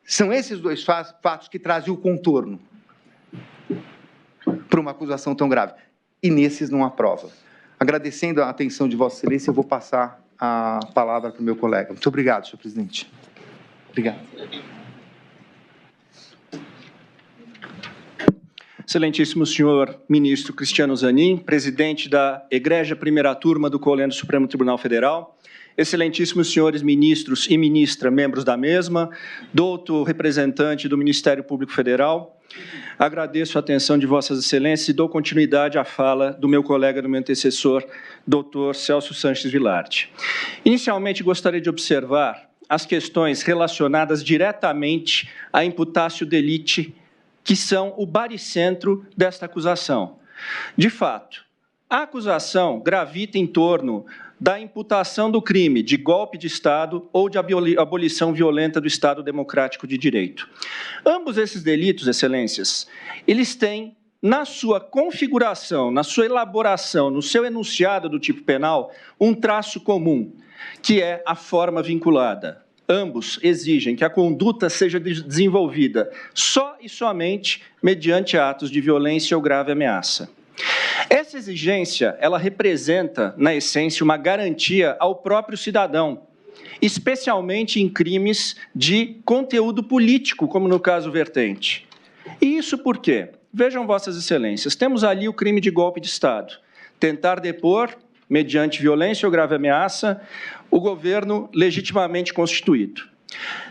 São esses dois fatos que trazem o contorno para uma acusação tão grave. E nesses não há prova. Agradecendo a atenção de Vossa Excelência, eu vou passar a palavra para o meu colega. Muito obrigado, senhor presidente. Obrigado. Excelentíssimo senhor ministro Cristiano Zanin, presidente da Egrégia Primeira Turma do Colégio do Supremo Tribunal Federal, excelentíssimos senhores ministros e ministra, membros da mesma, doutor representante do Ministério Público Federal, agradeço a atenção de Vossas Excelências e dou continuidade à fala do meu colega, do meu antecessor, doutor Celso Sanches Vilardi. Inicialmente, gostaria de observar as questões relacionadas diretamente à imputatio delicti, que são o baricentro desta acusação. De fato, a acusação gravita em torno da imputação do crime de golpe de Estado ou de abolição violenta do Estado Democrático de Direito. Ambos esses delitos, excelências, eles têm, na sua configuração, na sua elaboração, no seu enunciado do tipo penal, um traço comum, que é a forma vinculada. Ambos exigem que a conduta seja desenvolvida só e somente mediante atos de violência ou grave ameaça. Essa exigência, ela representa, na essência, uma garantia ao próprio cidadão, especialmente em crimes de conteúdo político, como no caso vertente. E isso por quê? Vejam, Vossas Excelências, temos ali o crime de golpe de Estado. Tentar depor, mediante violência ou grave ameaça, o governo legitimamente constituído.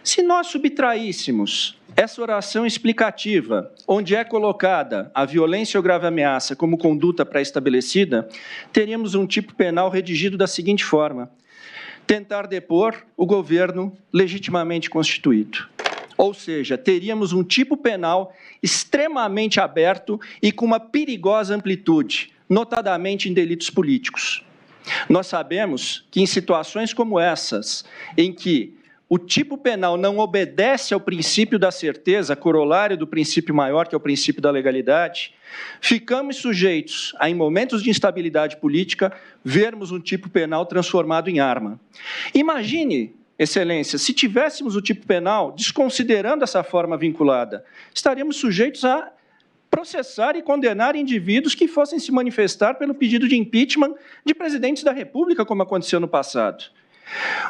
Se nós subtraíssemos essa oração explicativa, onde é colocada a violência ou grave ameaça como conduta pré-estabelecida, teríamos um tipo penal redigido da seguinte forma: tentar depor o governo legitimamente constituído. Ou seja, teríamos um tipo penal extremamente aberto e com uma perigosa amplitude, notadamente em delitos políticos. Nós sabemos que em situações como essas, em que o tipo penal não obedece ao princípio da certeza, corolário do princípio maior, que é o princípio da legalidade, ficamos sujeitos a, em momentos de instabilidade política, vermos um tipo penal transformado em arma. Imagine, Excelência, se tivéssemos o tipo penal desconsiderando essa forma vinculada, estaríamos sujeitos a processar e condenar indivíduos que fossem se manifestar pelo pedido de impeachment de presidentes da República, como aconteceu no passado.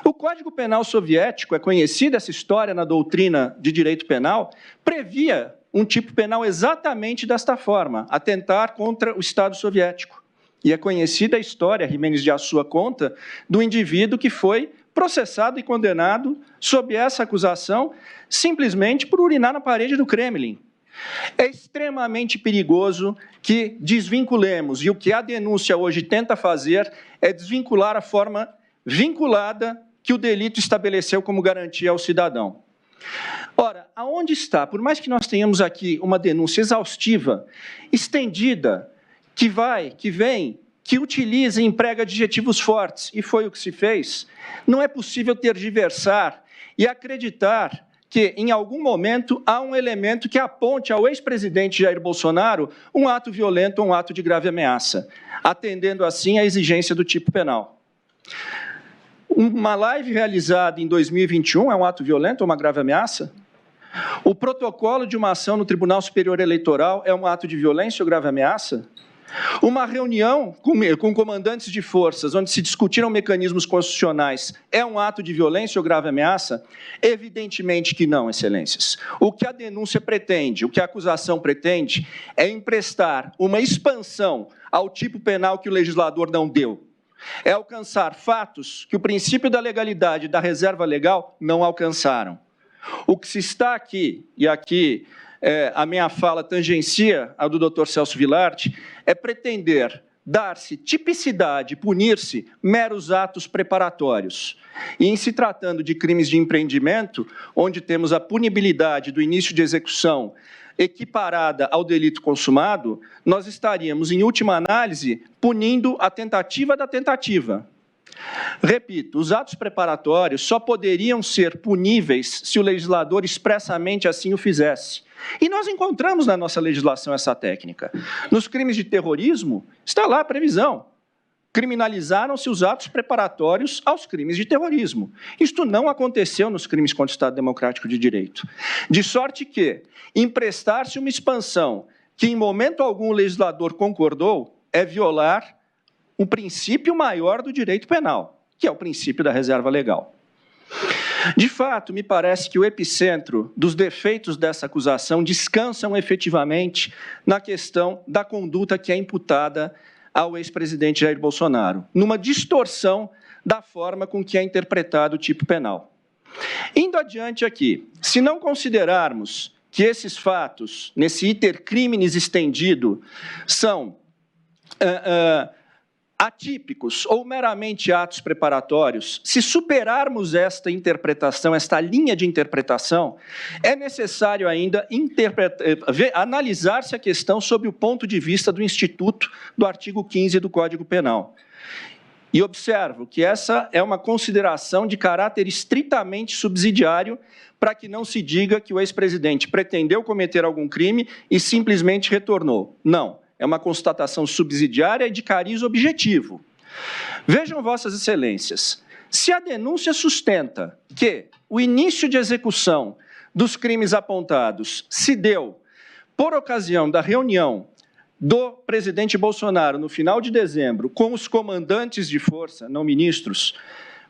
O Código Penal soviético, é conhecida essa história na doutrina de direito penal, previa um tipo penal exatamente desta forma, atentar contra o Estado soviético. E é conhecida a história, Jiménez de Assua conta, do indivíduo que foi processado e condenado sob essa acusação, simplesmente por urinar na parede do Kremlin. É extremamente perigoso que desvinculemos, e o que a denúncia hoje tenta fazer é desvincular a forma vinculada que o delito estabeleceu como garantia ao cidadão. Ora, aonde está? Por mais que nós tenhamos aqui uma denúncia exaustiva, estendida, que vem, que utiliza e emprega adjetivos fortes, e foi o que se fez, não é possível tergiversar e acreditar que, em algum momento, há um elemento que aponte ao ex-presidente Jair Bolsonaro um ato violento ou um ato de grave ameaça, atendendo, assim, à exigência do tipo penal. Uma live realizada em 2021 é um ato violento ou uma grave ameaça? O protocolo de uma ação no Tribunal Superior Eleitoral é um ato de violência ou grave ameaça? Uma reunião com comandantes de forças, onde se discutiram mecanismos constitucionais, é um ato de violência ou grave ameaça? Evidentemente que não, excelências. O que a denúncia pretende, o que a acusação pretende, é emprestar uma expansão ao tipo penal que o legislador não deu. É alcançar fatos que o princípio da legalidade e da reserva legal não alcançaram. O que se está aqui, e aqui a minha fala tangencia a do Dr. Celso Vilardi, é pretender dar-se tipicidade, punir-se meros atos preparatórios. E em se tratando de crimes de empreendimento, onde temos a punibilidade do início de execução equiparada ao delito consumado, nós estaríamos, em última análise, punindo a tentativa da tentativa. Repito, os atos preparatórios só poderiam ser puníveis se o legislador expressamente assim o fizesse. E nós encontramos na nossa legislação essa técnica. Nos crimes de terrorismo, está lá a previsão. Criminalizaram-se os atos preparatórios aos crimes de terrorismo. Isto não aconteceu nos crimes contra o Estado Democrático de Direito. De sorte que emprestar-se uma expansão que em momento algum o legislador concordou é violar um princípio maior do direito penal, que é o princípio da reserva legal. De fato, me parece que o epicentro dos defeitos dessa acusação descansam efetivamente na questão da conduta que é imputada ao ex-presidente Jair Bolsonaro, numa distorção da forma com que é interpretado o tipo penal. Indo adiante aqui, se não considerarmos que esses fatos, nesse iter criminis estendido, são atípicos ou meramente atos preparatórios, se superarmos esta interpretação, esta linha de interpretação, é necessário ainda analisar-se a questão sob o ponto de vista do Instituto do artigo 15 do Código Penal. E observo que essa é uma consideração de caráter estritamente subsidiário para que não se diga que o ex-presidente pretendeu cometer algum crime e simplesmente retornou. Não. É uma constatação subsidiária e de cariz objetivo. Vejam, Vossas Excelências, se a denúncia sustenta que o início de execução dos crimes apontados se deu por ocasião da reunião do presidente Bolsonaro no final de dezembro com os comandantes de força, não ministros,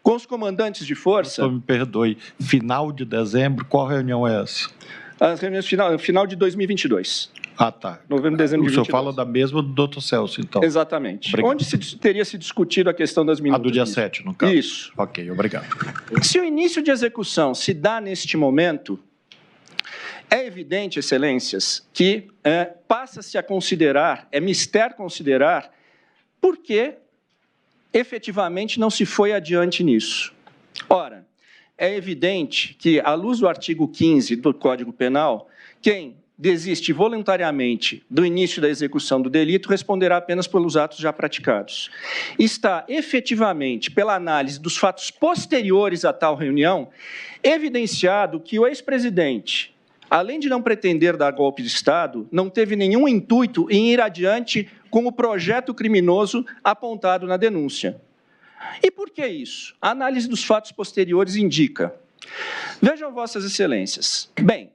com os comandantes de força... Me perdoe, final de dezembro, qual reunião é essa? As reuniões final de 2022. Ah, tá. Novembro, dezembro de 2022. O senhor fala da mesma do Dr. Celso, então. Exatamente. Obrigado. Onde teria se discutido a questão das minutas. A do dia 7, no caso. Isso. Ok, obrigado. Se o início de execução se dá neste momento, é evidente, Excelências, que passa-se a considerar, é mister considerar, por que efetivamente não se foi adiante nisso. Ora, é evidente que, à luz do artigo 15 do Código Penal, quem desiste voluntariamente do início da execução do delito responderá apenas pelos atos já praticados. Está efetivamente, pela análise dos fatos posteriores a tal reunião, evidenciado que o ex-presidente, além de não pretender dar golpe de Estado, não teve nenhum intuito em ir adiante com o projeto criminoso apontado na denúncia. E por que isso? A análise dos fatos posteriores indica. Vejam, Vossas Excelências. Bem,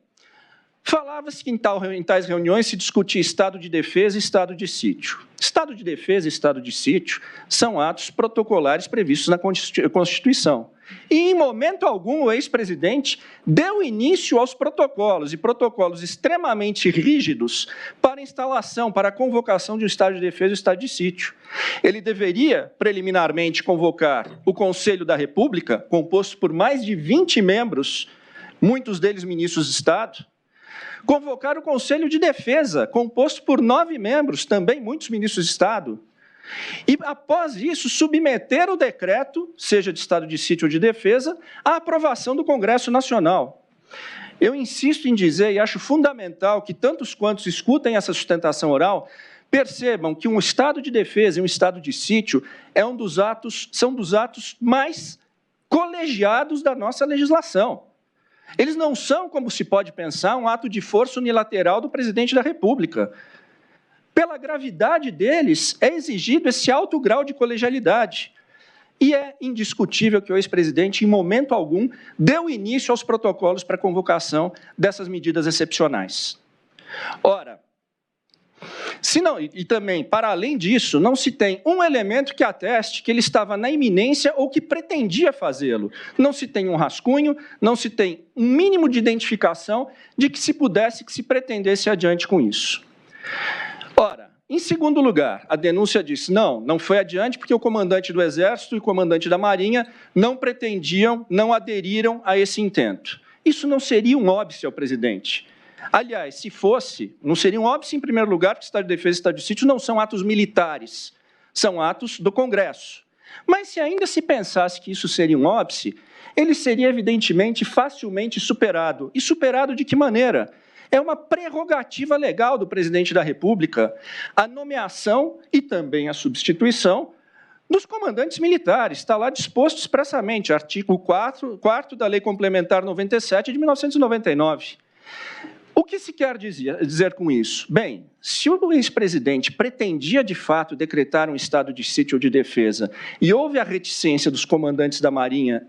falava-se que em tais reuniões se discutia estado de defesa e estado de sítio. Estado de defesa e estado de sítio são atos protocolares previstos na Constituição. E, em momento algum, o ex-presidente deu início aos protocolos, e protocolos extremamente rígidos para a instalação, para a convocação de um estado de defesa e um estado de sítio. Ele deveria, preliminarmente, convocar o Conselho da República, composto por mais de 20 membros, muitos deles ministros de Estado, convocar o Conselho de Defesa, composto por 9 membros, também muitos ministros de Estado, e, após isso, submeter o decreto, seja de estado de sítio ou de defesa, à aprovação do Congresso Nacional. Eu insisto em dizer, e acho fundamental que tantos quantos escutem essa sustentação oral, Percebam que um estado de defesa e um estado de sítio são dos atos mais colegiados da nossa legislação. Eles não são, como se pode pensar, um ato de força unilateral do presidente da República. Pela gravidade deles, é exigido esse alto grau de colegialidade. E é indiscutível que o ex-presidente, em momento algum, deu início aos protocolos para a convocação dessas medidas excepcionais. Ora, também, para além disso, não se tem um elemento que ateste que ele estava na iminência ou que pretendia fazê-lo. Não se tem um rascunho, não se tem um mínimo de identificação de que se pretendesse adiante com isso. Ora, em segundo lugar, a denúncia diz, não foi adiante porque o comandante do Exército e o comandante da Marinha não pretendiam, não aderiram a esse intento. Isso não seria um óbice ao presidente. Aliás, se fosse, não seria um óbice em primeiro lugar, porque Estado de Defesa e Estado de Sítio não são atos militares, são atos do Congresso. Mas se ainda se pensasse que isso seria um óbice, ele seria evidentemente facilmente superado. E superado de que maneira? É uma prerrogativa legal do presidente da República a nomeação e também a substituição dos comandantes militares. Está lá disposto expressamente, artigo 4º da Lei Complementar 97 de 1999. O que se quer dizer com isso? Bem, se o ex-presidente pretendia, de fato, decretar um estado de sítio ou de defesa e houve a reticência dos comandantes da Marinha,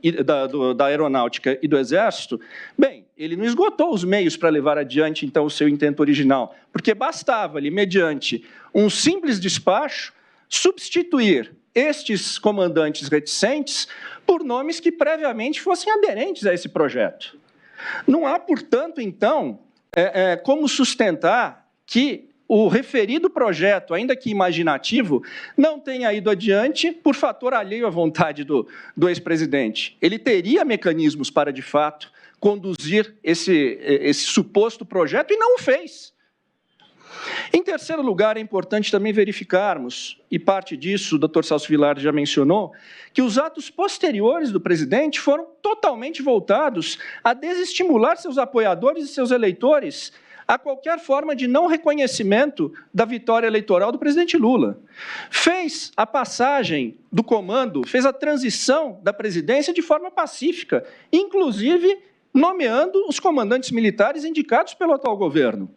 da Aeronáutica e do Exército, bem, ele não esgotou os meios para levar adiante, então, o seu intento original, porque bastava-lhe, mediante um simples despacho, substituir estes comandantes reticentes por nomes que previamente fossem aderentes a esse projeto. Não há, portanto, então, como sustentar que o referido projeto, ainda que imaginativo, não tenha ido adiante por fator alheio à vontade do ex-presidente. Ele teria mecanismos para, de fato, conduzir esse suposto projeto e não o fez. Em terceiro lugar, é importante também verificarmos, e parte disso o Dr. Celso Vilardi já mencionou, que os atos posteriores do presidente foram totalmente voltados a desestimular seus apoiadores e seus eleitores a qualquer forma de não reconhecimento da vitória eleitoral do presidente Lula. Fez a passagem do comando, fez a transição da presidência de forma pacífica, inclusive nomeando os comandantes militares indicados pelo atual governo.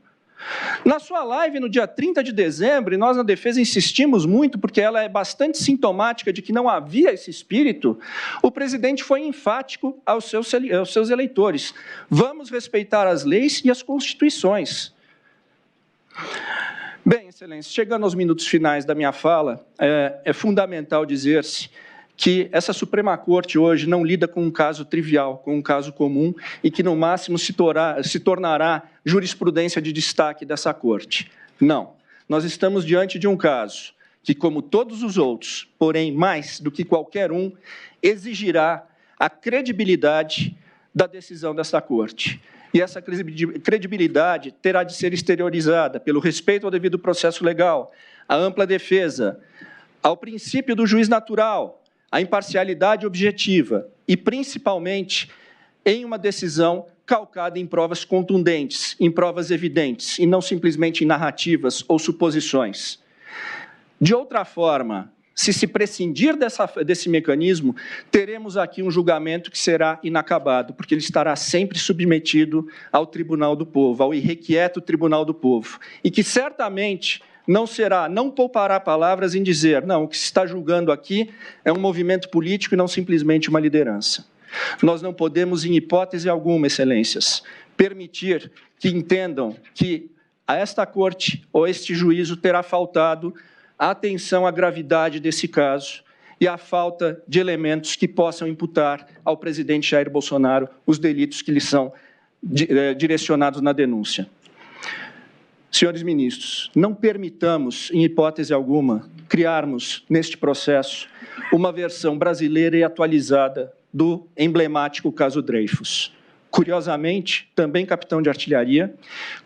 Na sua live, no dia 30 de dezembro, e nós na defesa insistimos muito, porque ela é bastante sintomática de que não havia esse espírito, o presidente foi enfático aos seus eleitores. Vamos respeitar as leis e as constituições. Bem, excelência, chegando aos minutos finais da minha fala, é fundamental dizer-se que essa Suprema Corte hoje não lida com um caso trivial, com um caso comum, e que no máximo se tornará jurisprudência de destaque dessa Corte. Não. Nós estamos diante de um caso que, como todos os outros, porém mais do que qualquer um, exigirá a credibilidade da decisão dessa Corte. E essa credibilidade terá de ser exteriorizada pelo respeito ao devido processo legal, à ampla defesa, ao princípio do juiz natural, a imparcialidade objetiva e, principalmente, em uma decisão calcada em provas contundentes, em provas evidentes, e não simplesmente em narrativas ou suposições. De outra forma, se prescindir desse mecanismo, teremos aqui um julgamento que será inacabado, porque ele estará sempre submetido ao Tribunal do Povo, ao irrequieto Tribunal do Povo, e que certamente não poupará palavras em dizer, não, o que se está julgando aqui é um movimento político e não simplesmente uma liderança. Nós não podemos, em hipótese alguma, excelências, permitir que entendam que a esta Corte ou este juízo terá faltado a atenção à gravidade desse caso e à falta de elementos que possam imputar ao presidente Jair Bolsonaro os delitos que lhe são direcionados na denúncia. Senhores ministros, não permitamos, em hipótese alguma, criarmos, neste processo, uma versão brasileira e atualizada do emblemático caso Dreyfus. Curiosamente, também capitão de artilharia,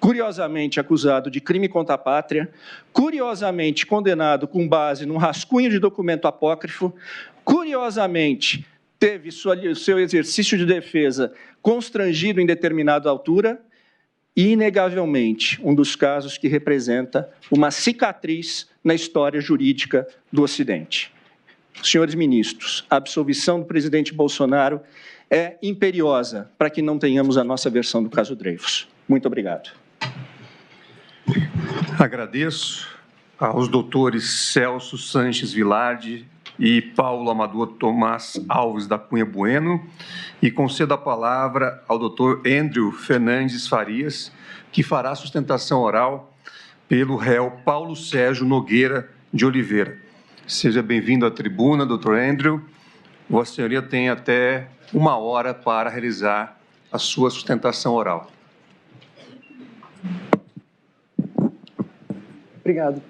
curiosamente acusado de crime contra a pátria, curiosamente condenado com base num rascunho de documento apócrifo, curiosamente teve seu exercício de defesa constrangido em determinada altura, e, inegavelmente, um dos casos que representa uma cicatriz na história jurídica do Ocidente. Senhores ministros, a absolvição do presidente Bolsonaro é imperiosa para que não tenhamos a nossa versão do caso Dreyfus. Muito obrigado. Agradeço aos doutores Celso Sanches Vilardi e Paulo Amador Tomás Alves da Cunha Bueno, e concedo a palavra ao doutor Andrew Fernandes Farias, que fará a sustentação oral pelo réu Paulo Sérgio Nogueira de Oliveira. Seja bem-vindo à tribuna, doutor Andrew. Vossa Senhoria tem até 1 hora para realizar a sua sustentação oral. Obrigado.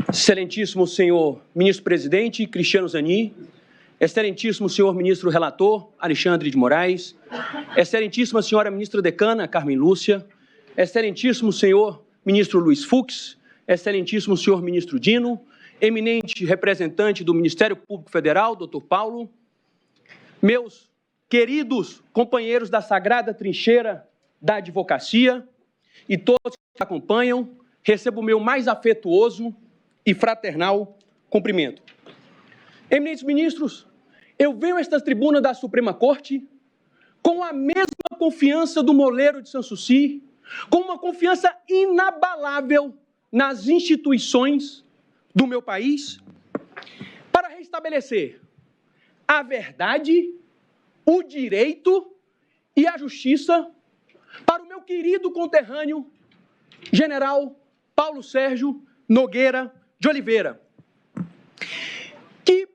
Excelentíssimo senhor ministro-presidente Cristiano Zanin, excelentíssimo senhor ministro-relator Alexandre de Moraes, excelentíssima senhora ministra-decana Carmen Lúcia, excelentíssimo senhor ministro Luiz Fux, excelentíssimo senhor ministro Dino, eminente representante do Ministério Público Federal, doutor Paulo, meus queridos companheiros da sagrada trincheira da advocacia e todos que acompanham, recebo o meu mais afetuoso e fraternal cumprimento. Eminentes ministros, eu venho a esta tribuna da Suprema Corte com a mesma confiança do moleiro de Sanssouci, com uma confiança inabalável nas instituições do meu país, para restabelecer a verdade, o direito e a justiça para o meu querido conterrâneo, general Paulo Sérgio Nogueira de Oliveira. Que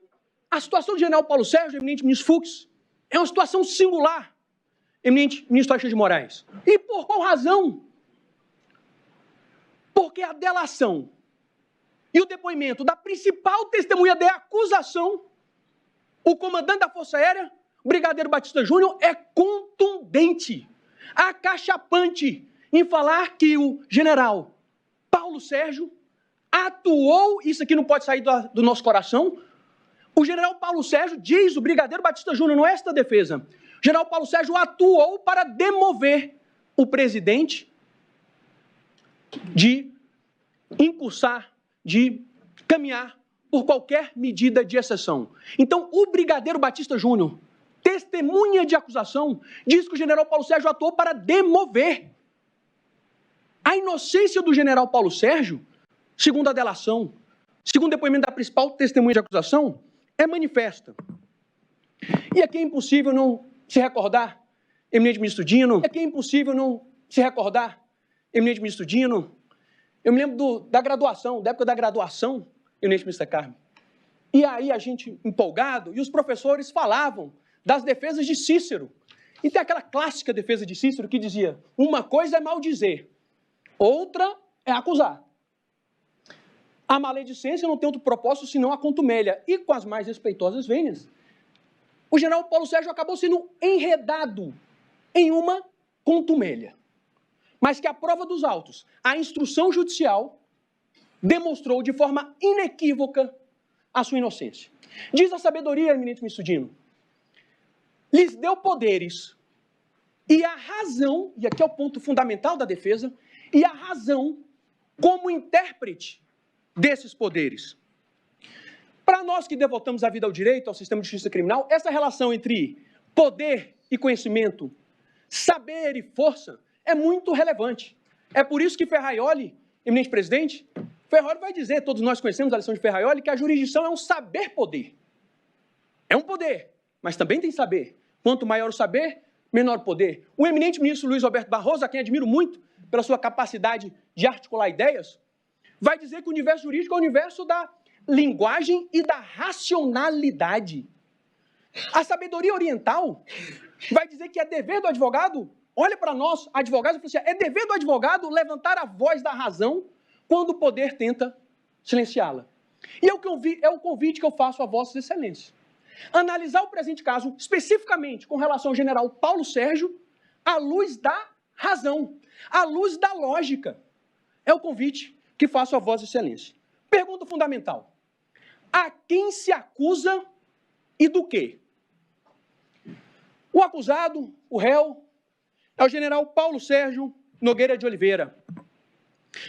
a situação do general Paulo Sérgio, eminente ministro Fux, é uma situação singular, eminente ministro Alexandre de Moraes. E por qual razão? Porque a delação e o depoimento da principal testemunha da acusação, o comandante da Força Aérea, o brigadeiro Batista Júnior, é contundente, acachapante em falar que o general Paulo Sérgio atuou, isso aqui não pode sair do nosso coração, o general Paulo Sérgio, diz o brigadeiro Batista Júnior, não é esta defesa, o general Paulo Sérgio atuou para demover o presidente de incursar, de caminhar por qualquer medida de exceção. Então, o brigadeiro Batista Júnior, testemunha de acusação, diz que o general Paulo Sérgio atuou para demover. A inocência do general Paulo Sérgio, segundo a delação, segundo o depoimento da principal testemunha de acusação, é manifesta. E aqui é impossível não se recordar, eminente ministro Dino, eu me lembro da graduação, da época da graduação, eminente ministra Carmen. E aí a gente empolgado, e os professores falavam das defesas de Cícero. E tem aquela clássica defesa de Cícero que dizia, uma coisa é maldizer, outra é acusar. A maledicência não tem outro propósito senão a contumélia. E com as mais respeitosas vênias, o general Paulo Sérgio acabou sendo enredado em uma contumélia. Mas que a prova dos autos, a instrução judicial, demonstrou de forma inequívoca a sua inocência. Diz a sabedoria, eminente ministro Dino, lhes deu poderes e a razão, e aqui é o ponto fundamental da defesa, e a razão como intérprete desses poderes. Para nós que devotamos a vida ao direito, ao sistema de justiça criminal, essa relação entre poder e conhecimento, saber e força, é muito relevante. É por isso que Ferraioli, eminente presidente, Ferraioli vai dizer, todos nós conhecemos a lição de Ferraioli, que a jurisdição é um saber-poder. É um poder, mas também tem saber. Quanto maior o saber, menor o poder. O eminente ministro Luiz Roberto Barroso, a quem admiro muito pela sua capacidade de articular ideias, vai dizer que o universo jurídico é o universo da linguagem e da racionalidade. A sabedoria oriental vai dizer que é dever do advogado, olha para nós, advogados, e fala assim, é dever do advogado levantar a voz da razão quando o poder tenta silenciá-la. E é o convite que eu faço a vossas excelências. Analisar o presente caso, especificamente com relação ao general Paulo Sérgio, à luz da razão, à luz da lógica. É o convite que faço a vossa excelência. Pergunta fundamental. A quem se acusa e do quê? O acusado, o réu, é o general Paulo Sérgio Nogueira de Oliveira,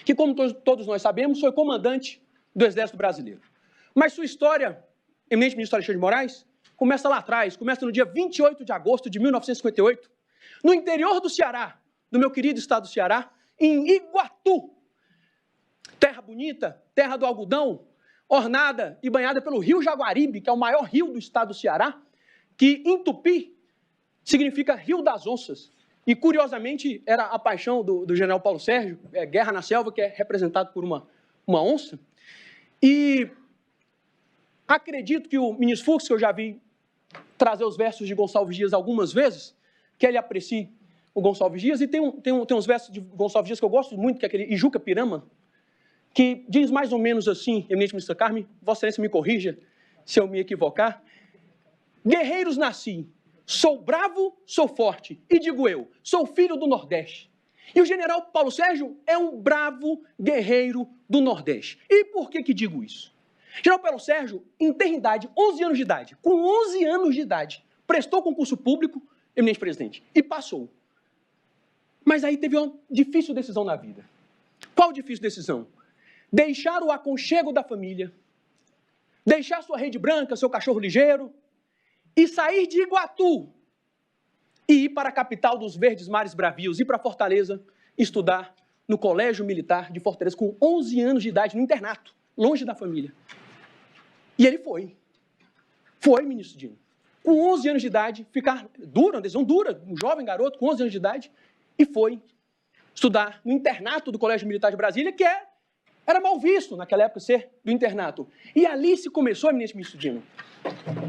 que, como todos nós sabemos, foi comandante do Exército Brasileiro. Mas sua história, eminente ministro Alexandre de Moraes, começa lá atrás, começa no dia 28 de agosto de 1958, no interior do Ceará, do meu querido estado do Ceará, em Iguatu. Terra bonita, terra do algodão, ornada e banhada pelo rio Jaguaribe, que é o maior rio do estado do Ceará, que em tupi significa Rio das Onças. E, curiosamente, era a paixão do general Paulo Sérgio, Guerra na Selva, que é representado por uma onça. E acredito que o ministro Fux, que eu já vi trazer os versos de Gonçalves Dias algumas vezes, que ele aprecie o Gonçalves Dias, e tem uns versos de Gonçalves Dias que eu gosto muito, que é aquele Ijuca Pirama, que diz mais ou menos assim, eminente ministro Carme, Vossa Excelência me corrija se eu me equivocar: guerreiros nasci, sou bravo, sou forte, e digo eu, sou filho do Nordeste. E o general Paulo Sérgio é um bravo guerreiro do Nordeste. E por que digo isso? General Paulo Sérgio, em tenridade, 11 anos de idade, com 11 anos de idade, prestou concurso público, eminente presidente, e passou. Mas aí teve uma difícil decisão na vida. Qual difícil decisão? Deixar o aconchego da família, deixar sua rede branca, seu cachorro ligeiro, e sair de Iguatu e ir para a capital dos verdes mares bravios, ir para Fortaleza, estudar no Colégio Militar de Fortaleza, com 11 anos de idade, no internato, longe da família. E ele foi. Foi, ministro Dino. Com 11 anos de idade, uma decisão dura, um jovem garoto com 11 anos de idade, e foi estudar no internato do Colégio Militar de Brasília, que era mal visto naquela época ser do internato. E ali se começou, eminente ministro Dino,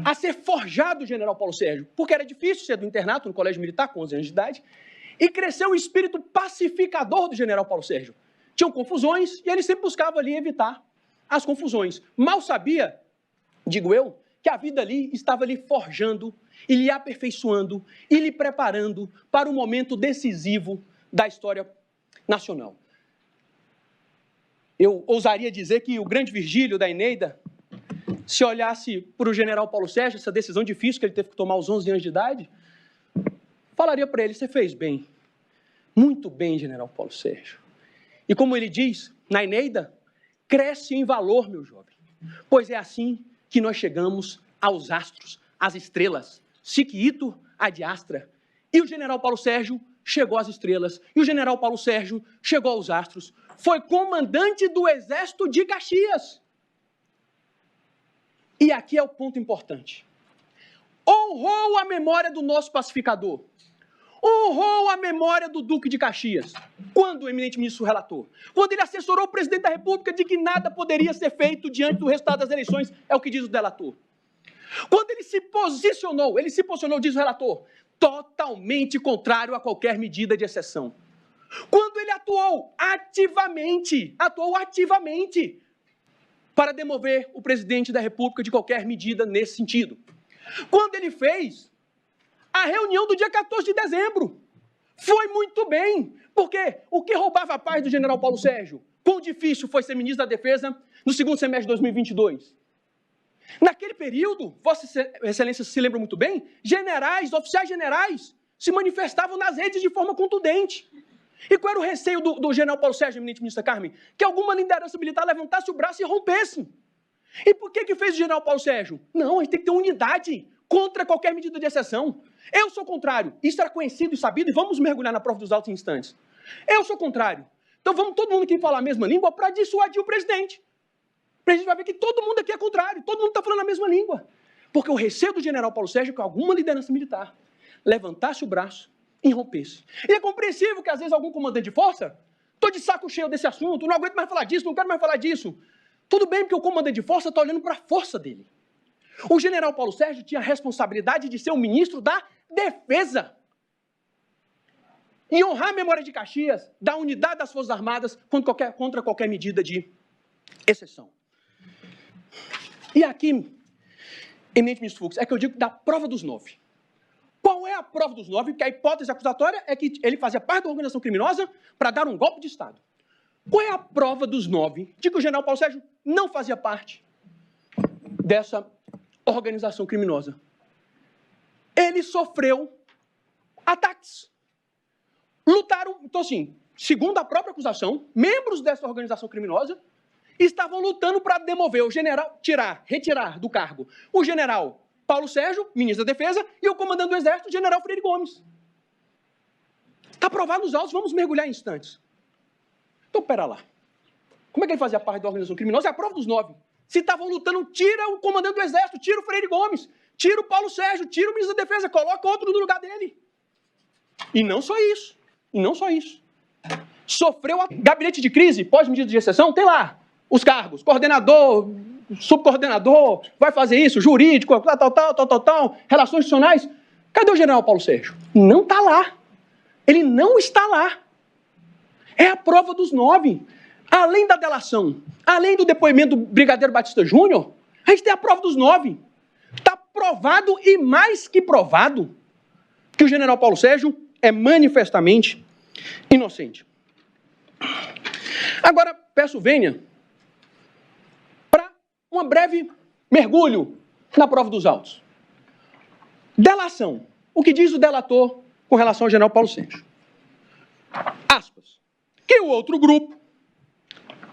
a ser forjado o general Paulo Sérgio, porque era difícil ser do internato no Colégio Militar com 11 anos de idade, e cresceu o espírito pacificador do general Paulo Sérgio. Tinham confusões e ele sempre buscava ali evitar as confusões. Mal sabia, digo eu, que a vida ali estava lhe forjando e lhe aperfeiçoando e lhe preparando para o momento decisivo da história nacional. Eu ousaria dizer que o grande Virgílio da Eneida, se olhasse para o general Paulo Sérgio, essa decisão difícil que ele teve que tomar aos 11 anos de idade, falaria para ele: você fez bem, muito bem, general Paulo Sérgio. E como ele diz na Eneida, cresce em valor, meu jovem, pois é assim que nós chegamos aos astros, às estrelas, sic itur ad astra. E o general Paulo Sérgio chegou às estrelas, e o general Paulo Sérgio chegou aos astros, foi comandante do Exército de Caxias. E aqui é o ponto importante. Honrou a memória do nosso pacificador. Honrou a memória do Duque de Caxias. Quando o eminente ministro relator? Quando ele assessorou o presidente da República de que nada poderia ser feito diante do resultado das eleições, é o que diz o delator. Quando ele se posicionou, diz o relator, totalmente contrário a qualquer medida de exceção. Quando ele atuou ativamente para demover o presidente da República de qualquer medida nesse sentido. Quando ele fez a reunião do dia 14 de dezembro. Foi muito bem, porque o que roubava a paz do general Paulo Sérgio? Quão difícil foi ser ministro da Defesa no segundo semestre de 2022? Naquele período, Vossa Excelência se lembra muito bem, oficiais generais, se manifestavam nas redes de forma contundente. E qual era o receio do general Paulo Sérgio, eminente ministra Carme? Que alguma liderança militar levantasse o braço e rompesse. E por que fez o general Paulo Sérgio? Não, a gente tem que ter unidade contra qualquer medida de exceção. Eu sou contrário. Isso era conhecido e sabido, e vamos mergulhar na prova dos autos instantes. Eu sou contrário. Então vamos todo mundo aqui falar a mesma língua para dissuadir o presidente. O presidente vai ver que todo mundo aqui é contrário, todo mundo está falando a mesma língua. Porque o receio do general Paulo Sérgio é que alguma liderança militar levantasse o braço e rompesse. E é compreensível que às vezes algum comandante de força, estou de saco cheio desse assunto, não aguento mais falar disso, não quero mais falar disso. Tudo bem, porque o comandante de força está olhando para a força dele. O general Paulo Sérgio tinha a responsabilidade de ser o ministro da Defesa e honrar a memória de Caxias, da unidade das Forças Armadas contra qualquer medida de exceção. E aqui, eminente ministro Fux, é que eu digo da prova dos 9. Qual é a prova dos 9? Porque a hipótese acusatória é que ele fazia parte da organização criminosa para dar um golpe de Estado. Qual é a prova dos 9 de que o general Paulo Sérgio não fazia parte dessa organização criminosa? Ele sofreu ataques. lutaram, então assim, segundo a própria acusação, membros dessa organização criminosa estavam lutando para demover o general, retirar do cargo o general Paulo Sérgio, ministro da Defesa, e o comandante do Exército, o general Freire Gomes. Está provado nos autos, vamos mergulhar em instantes. Então, pera lá. Como é que ele fazia parte da organização criminosa? É a prova dos 9. Se estavam lutando, tira o comandante do Exército, tira o Freire Gomes, tira o Paulo Sérgio, tira o ministro da Defesa, coloca outro no lugar dele. E não só isso. Sofreu a gabinete de crise, pós-medida de exceção, tem lá os cargos, coordenador, subcoordenador, vai fazer isso, jurídico, tal, relações institucionais. Cadê o general Paulo Sérgio? Não está lá. Ele não está lá. É a prova dos 9. Além da delação, além do depoimento do brigadeiro Batista Júnior, a gente tem a prova dos 9. Está provado e mais que provado que o general Paulo Sérgio é manifestamente inocente. Agora, peço vênia para um breve mergulho na prova dos autos. Delação. O que diz o delator com relação ao general Paulo Sérgio? Aspas. Que o outro grupo,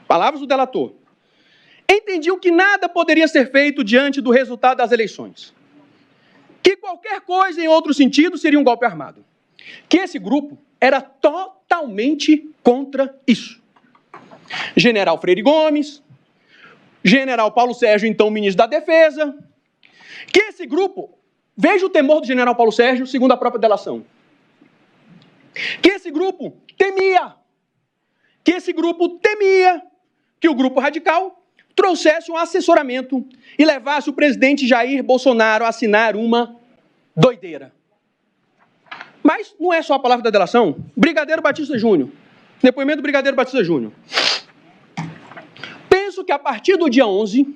palavras do delator, entendiam que nada poderia ser feito diante do resultado das eleições. Que qualquer coisa em outro sentido seria um golpe armado. Que esse grupo era totalmente contra isso. General Freire Gomes, general Paulo Sérgio, então ministro da Defesa, que esse grupo, veja o temor do general Paulo Sérgio, segundo a própria delação, que esse grupo temia que o grupo radical trouxesse um assessoramento e levasse o presidente Jair Bolsonaro a assinar uma doideira. Mas não é só a palavra da delação. Brigadeiro Batista Júnior. Depoimento do Brigadeiro Batista Júnior. Penso que a partir do dia 11,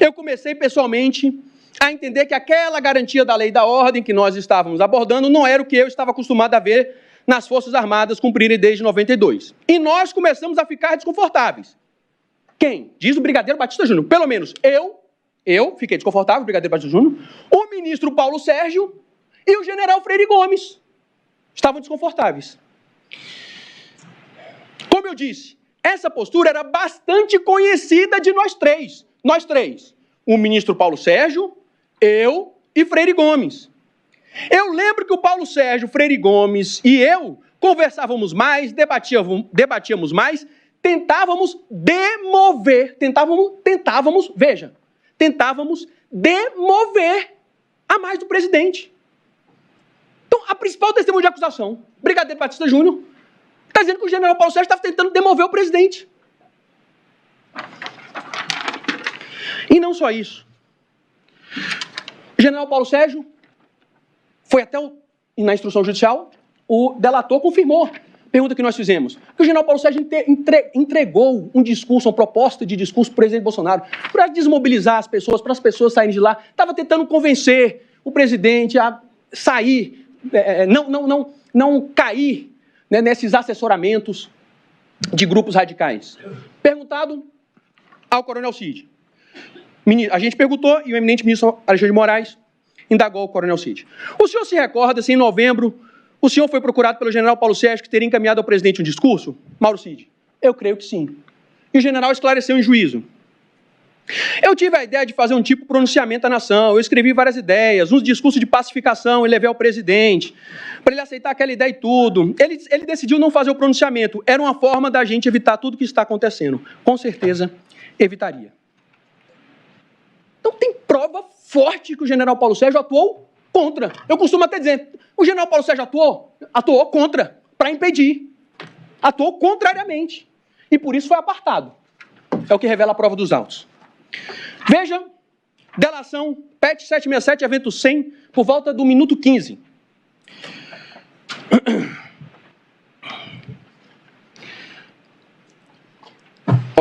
eu comecei pessoalmente a entender que aquela garantia da lei e da ordem que nós estávamos abordando não era o que eu estava acostumado a ver nas Forças Armadas cumprirem desde 92. E nós começamos a ficar desconfortáveis. Quem? Diz o Brigadeiro Batista Júnior. Pelo menos eu fiquei desconfortável, o Brigadeiro Batista Júnior, o ministro Paulo Sérgio e o general Freire Gomes estavam desconfortáveis. Como eu disse, essa postura era bastante conhecida de nós três. Nós três. O ministro Paulo Sérgio, eu e Freire Gomes. Eu lembro que o Paulo Sérgio, Freire Gomes e eu conversávamos mais, debatíamos mais, tentávamos demover a mais do presidente. Então, a principal testemunha de acusação, Brigadeiro Batista Júnior, está dizendo que o general Paulo Sérgio estava tentando demover o presidente. E não só isso. O general Paulo Sérgio foi até na instrução judicial, o delator confirmou. Pergunta que nós fizemos. Que o general Paulo Sérgio entregou um discurso, uma proposta de discurso para o presidente Bolsonaro, para desmobilizar as pessoas, para as pessoas saírem de lá. Estava tentando convencer o presidente a sair, não cair, né, nesses assessoramentos de grupos radicais. Perguntado ao coronel Cid. A gente perguntou e o eminente ministro Alexandre de Moraes indagou o coronel Cid. O senhor se recorda se em novembro o senhor foi procurado pelo general Paulo Sérgio que teria encaminhado ao presidente um discurso? Mauro Cid. Eu creio que sim. E o general esclareceu em juízo. Eu tive a ideia de fazer um tipo de pronunciamento à nação, eu escrevi várias ideias, uns discursos de pacificação e levei ao presidente, para ele aceitar aquela ideia e tudo. Ele decidiu não fazer o pronunciamento, era uma forma da gente evitar tudo o que está acontecendo. Com certeza, evitaria. Então tem prova forte que o general Paulo Sérgio atuou contra. Eu costumo até dizer, o general Paulo Sérgio atuou contra, para impedir. Atuou contrariamente. E por isso foi apartado. É o que revela a prova dos autos. Veja, delação PET 767, evento 100, por volta do minuto 15.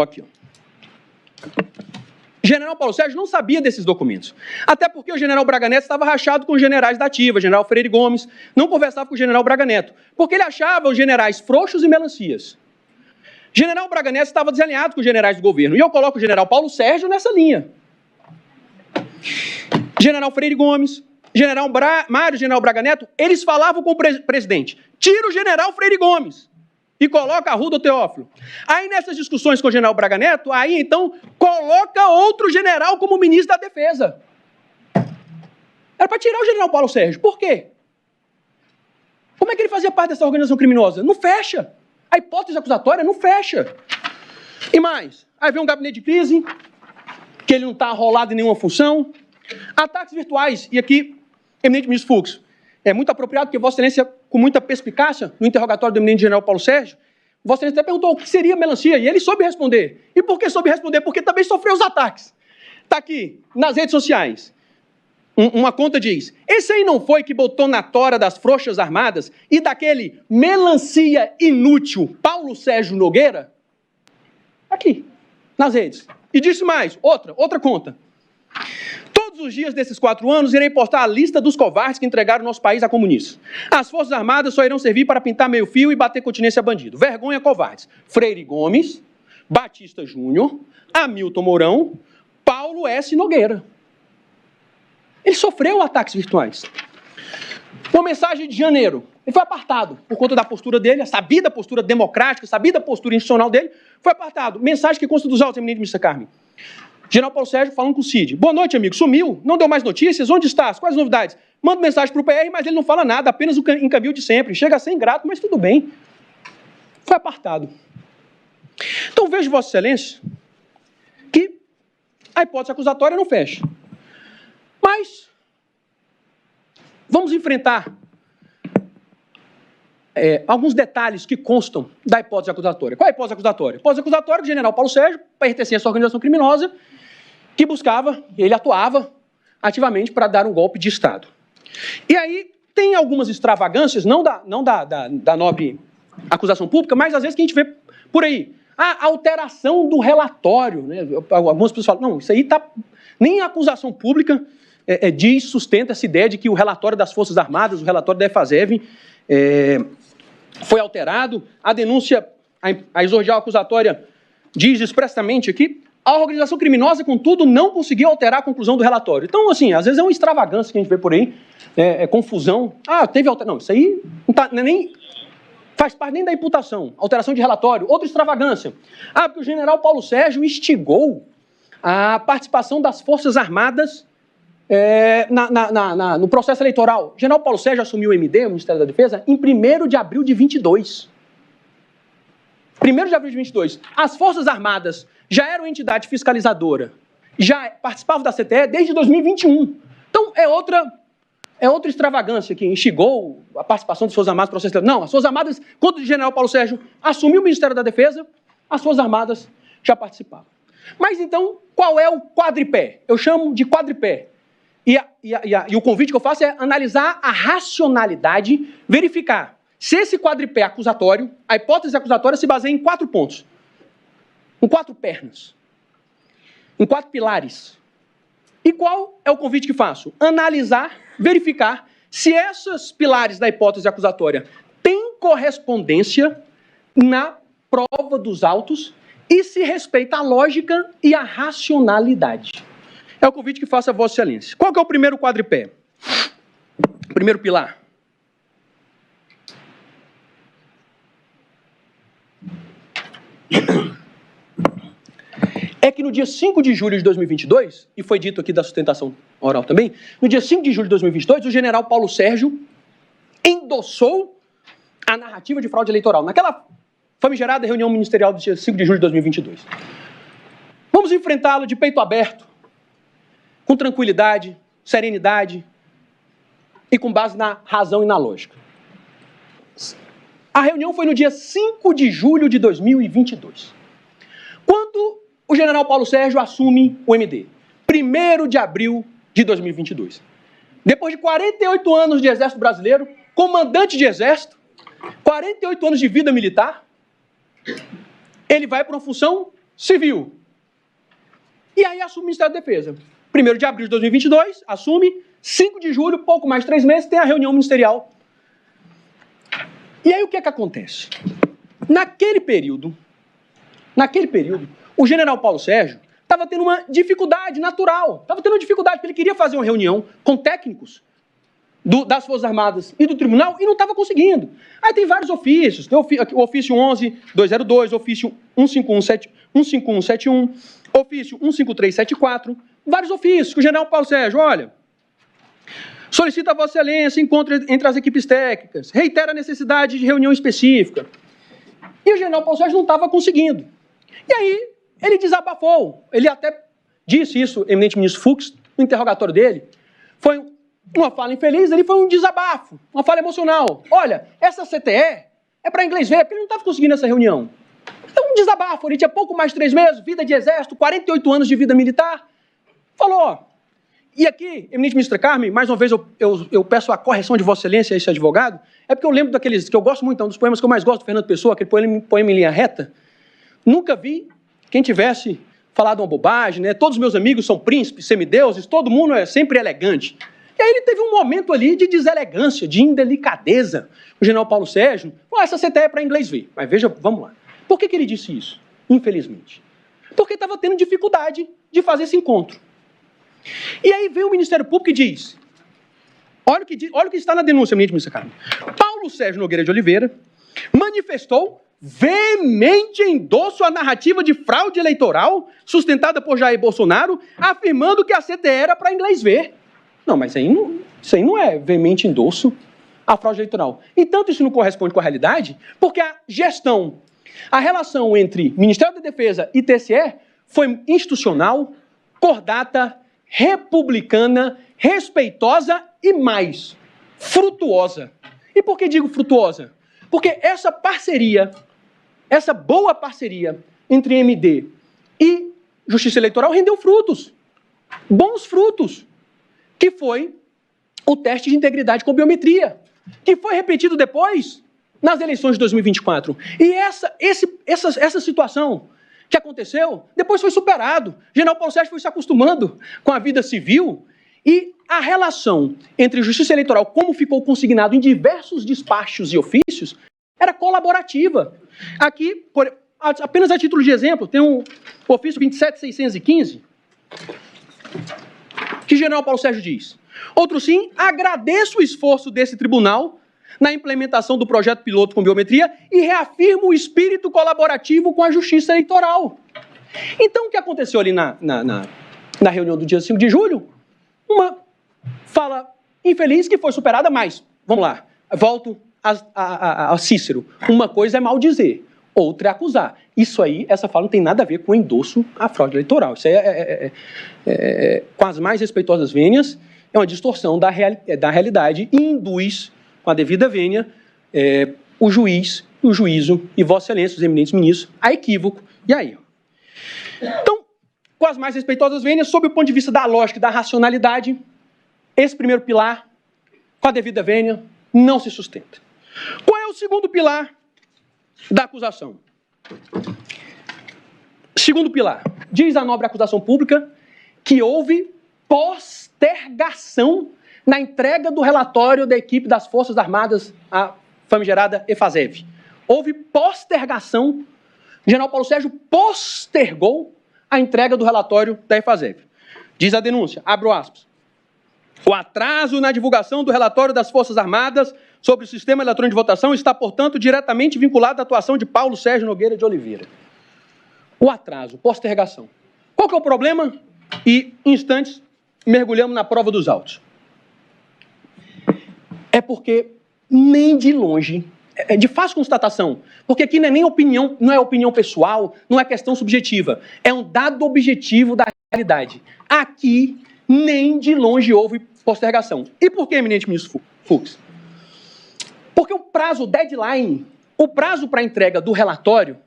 Aqui, ó. General Paulo Sérgio não sabia desses documentos. Até porque o general Braga Neto estava rachado com os generais da ativa, general Freire Gomes, não conversava com o general Braga Neto, porque ele achava os generais frouxos e melancias. General Braga Neto estava desalinhado com os generais do governo, e eu coloco o general Paulo Sérgio nessa linha. General Freire Gomes, Mário, general Braga Neto, eles falavam com o presidente, tira o general Freire Gomes e coloca Arruda Teófilo. Aí nessas discussões com o general Braga Neto, aí então coloca outro general como ministro da Defesa. Era para tirar o general Paulo Sérgio. Por quê? Como é que ele fazia parte dessa organização criminosa? Não fecha. A hipótese acusatória não fecha. E mais, aí vem um gabinete de crise, que ele não está arrolado em nenhuma função. Ataques virtuais, e aqui, eminente ministro Fux, é muito apropriado, porque Vossa Excelência, com muita perspicácia, no interrogatório do eminente general Paulo Sérgio, Vossa Excelência até perguntou o que seria melancia, e ele soube responder. E por que soube responder? Porque também sofreu os ataques. Está aqui, nas redes sociais. Uma conta diz, esse aí não foi que botou na tora das Forças Armadas e daquele melancia inútil Paulo Sérgio Nogueira? Aqui, nas redes. E disse mais, outra conta. Todos os dias desses 4 anos, irei postar a lista dos covardes que entregaram nosso país a comunistas. As Forças Armadas só irão servir para pintar meio fio e bater continência a bandido. Vergonha, covardes. Freire Gomes, Batista Júnior, Hamilton Mourão, Paulo S. Nogueira. Ele sofreu ataques virtuais. Uma mensagem de janeiro. Ele foi apartado por conta da postura dele, a sabida postura democrática, a sabida postura institucional dele, foi apartado. Mensagem que consta dos autos, eminente ministra Carmen. General Paulo Sérgio falando com o Cid. Boa noite, amigo. Sumiu? Não deu mais notícias? Onde estás? Quais as novidades? Manda mensagem para o PR, mas ele não fala nada, apenas o encaminho de sempre. Chega a ser ingrato, mas tudo bem. Foi apartado. Então vejo, Vossa Excelência, que a hipótese acusatória não fecha. Mas vamos enfrentar alguns detalhes que constam da hipótese acusatória. Qual é a hipótese acusatória? A hipótese acusatória do general Paulo Sérgio pertencia a essa organização criminosa que buscava, ele atuava ativamente para dar um golpe de Estado. E aí tem algumas extravagâncias, não da nobre acusação pública, mas às vezes que a gente vê por aí. A alteração do relatório. Né? Algumas pessoas falam, não, isso aí está... Nem a acusação pública sustenta essa ideia de que o relatório das Forças Armadas, o relatório da EFASEV, foi alterado. A denúncia, a exordial acusatória diz expressamente aqui, a organização criminosa, contudo, não conseguiu alterar a conclusão do relatório. Então, assim, às vezes é uma extravagância que a gente vê por aí, confusão. Teve alteração. Não, isso aí não nem faz parte nem da imputação. Alteração de relatório. Outra extravagância. Porque o general Paulo Sérgio instigou a participação das Forças Armadas no processo eleitoral. O general Paulo Sérgio assumiu o MD, o Ministério da Defesa, em 1º de abril de 22. 1º de abril de 22. As Forças Armadas já eram entidade fiscalizadora, já participavam da CTE desde 2021. Então, é outra extravagância que instigou a participação das Forças Armadas no processo eleitoral. Não, as Forças Armadas, quando o general Paulo Sérgio assumiu o Ministério da Defesa, as Forças Armadas já participavam. Mas então, qual é o quadripé? Eu chamo de quadripé. E o convite que eu faço é analisar a racionalidade, verificar se esse quadripé acusatório, a hipótese acusatória se baseia em 4 pontos, em 4 pernas, em 4 pilares. E qual é o convite que faço? Analisar, verificar se esses pilares da hipótese acusatória têm correspondência na prova dos autos e se respeita a lógica e a racionalidade. É o convite que faço a Vossa Excelência. Qual que é o primeiro quadripé? Primeiro pilar. É que no dia 5 de julho de 2022, e foi dito aqui da sustentação oral também, no dia 5 de julho de 2022, o general Paulo Sérgio endossou a narrativa de fraude eleitoral, naquela famigerada reunião ministerial do dia 5 de julho de 2022. Vamos enfrentá-lo de peito aberto, com tranquilidade, serenidade e com base na razão e na lógica. A reunião foi no dia 5 de julho de 2022. Quando o general Paulo Sérgio assume o MD? 1º de abril de 2022. Depois de 48 anos de Exército Brasileiro, comandante de Exército, 48 anos de vida militar, ele vai para uma função civil. E aí assume o Ministério da Defesa. 1º de abril de 2022, assume. 5 de julho, pouco mais de 3 meses, tem a reunião ministerial. E aí o que é que acontece? Naquele período, o general Paulo Sérgio estava tendo uma dificuldade natural. Estava tendo uma dificuldade, porque ele queria fazer uma reunião com técnicos das Forças Armadas e do Tribunal e não estava conseguindo. Aí tem vários ofícios, tem o ofício 11.202, ofício 15171, ofício 15374, vários ofícios que o general Paulo Sérgio, olha, solicita a Vossa Excelência encontro entre as equipes técnicas, reitera a necessidade de reunião específica. E o general Paulo Sérgio não estava conseguindo. E aí ele desabafou, ele até disse isso, eminente ministro Fux, no interrogatório dele, foi uma fala infeliz, ele foi um desabafo, uma fala emocional. Olha, essa CTE é para inglês ver, porque ele não estava conseguindo essa reunião. Então, um desabafo, ele tinha pouco mais de 3 meses, vida de exército, 48 anos de vida militar. Falou, ó, e aqui, eminente ministra Carmen, mais uma vez eu peço a correção de Vossa Excelência, esse advogado, é porque eu lembro daqueles, que eu gosto muito, um dos poemas que eu mais gosto do Fernando Pessoa, aquele poema em linha reta. Nunca vi quem tivesse falado uma bobagem, né? Todos os meus amigos são príncipes, semideuses, todo mundo é sempre elegante. E aí ele teve um momento ali de deselegância, de indelicadeza. O general Paulo Sérgio falou, essa CTE é para inglês ver. Mas veja, vamos lá. Por que ele disse isso? Infelizmente. Porque estava tendo dificuldade de fazer esse encontro. E aí vem o Ministério Público e diz, olha o que está na denúncia, ministro Carmen. Paulo Sérgio Nogueira de Oliveira manifestou veemente endosso à narrativa de fraude eleitoral sustentada por Jair Bolsonaro, afirmando que a CTE era para inglês ver. Não, mas isso aí não é veemente endosso à fraude eleitoral. E tanto isso não corresponde com a realidade, porque a gestão, a relação entre Ministério da Defesa e TSE foi institucional, cordata, republicana, respeitosa e mais, frutuosa. E por que digo frutuosa? Porque essa parceria, essa boa parceria entre MD e Justiça Eleitoral rendeu frutos, bons frutos, que foi o teste de integridade com biometria, que foi repetido depois nas eleições de 2024. E essa situação que aconteceu, depois foi superado. O general Paulo Sérgio foi se acostumando com a vida civil e a relação entre Justiça Eleitoral, como ficou consignado em diversos despachos e ofícios, era colaborativa. Aqui, apenas a título de exemplo, tem o ofício 27.615, que o general Paulo Sérgio diz, outro sim, agradeço o esforço desse tribunal na implementação do projeto piloto com biometria e reafirmo o espírito colaborativo com a Justiça Eleitoral. Então, o que aconteceu ali na reunião do dia 5 de julho? Uma fala infeliz que foi superada, mas, vamos lá, volto a Cícero. Uma coisa é maldizer, outra é acusar. Isso aí, essa fala não tem nada a ver com o endosso à fraude eleitoral. Isso aí com as mais respeitosas vênias, é uma distorção da realidade e induz, com a devida vênia, o juiz, o juízo e Vossa Excelência, os eminentes ministros, a equívoco e a erro. Então, com as mais respeitosas vênias, sob o ponto de vista da lógica e da racionalidade, esse primeiro pilar, com a devida vênia, não se sustenta. Qual é o segundo pilar da acusação? Segundo pilar, diz a nobre acusação pública que houve postergação na entrega do relatório da equipe das Forças Armadas, a famigerada EFASEV. Houve postergação, o general Paulo Sérgio postergou a entrega do relatório da EFASEV. Diz a denúncia, abro aspas, o atraso na divulgação do relatório das Forças Armadas sobre o sistema eletrônico de votação está, portanto, diretamente vinculado à atuação de Paulo Sérgio Nogueira de Oliveira. O atraso, postergação. Qual que é o problema? E, em instantes, mergulhamos na prova dos autos. É porque, nem de longe, é de fácil constatação, porque aqui não é nem opinião, não é opinião pessoal, não é questão subjetiva, é um dado objetivo da realidade. Aqui, nem de longe houve postergação. E por que, eminente ministro Fux? Porque o prazo, o deadline, o prazo para a entrega do relatório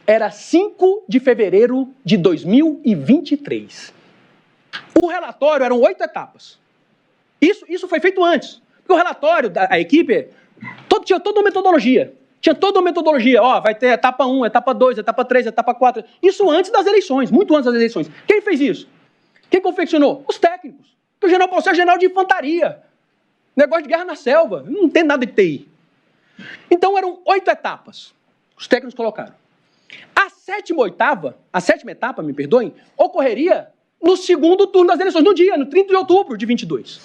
era 5 de fevereiro de 2023. O relatório eram 8 etapas. Isso foi feito antes. Porque o relatório da equipe tinha toda uma metodologia. Tinha toda uma metodologia. Ó, vai ter etapa 1, etapa 2, etapa 3, etapa 4. Isso antes das eleições, muito antes das eleições. Quem fez isso? Quem confeccionou? Os técnicos. O general Paulo Sérgio é general de infantaria. Negócio de guerra na selva. Não tem nada de TI. Então eram 8 etapas. Os técnicos colocaram. A sétima etapa, me perdoem, ocorreria no segundo turno das eleições, no 30 de outubro de 22.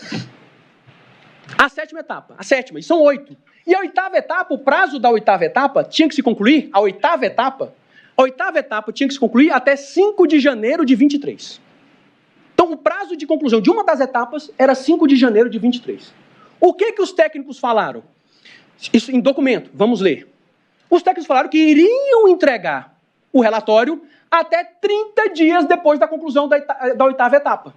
A sétima etapa, e são 8. E a oitava etapa, o prazo da oitava etapa tinha que se concluir, a oitava etapa tinha que se concluir até 5 de janeiro de 23. Então, o prazo de conclusão de uma das etapas era 5 de janeiro de 23. O que os técnicos falaram? Isso em documento, vamos ler. Os técnicos falaram que iriam entregar o relatório até 30 dias depois da conclusão da oitava etapa.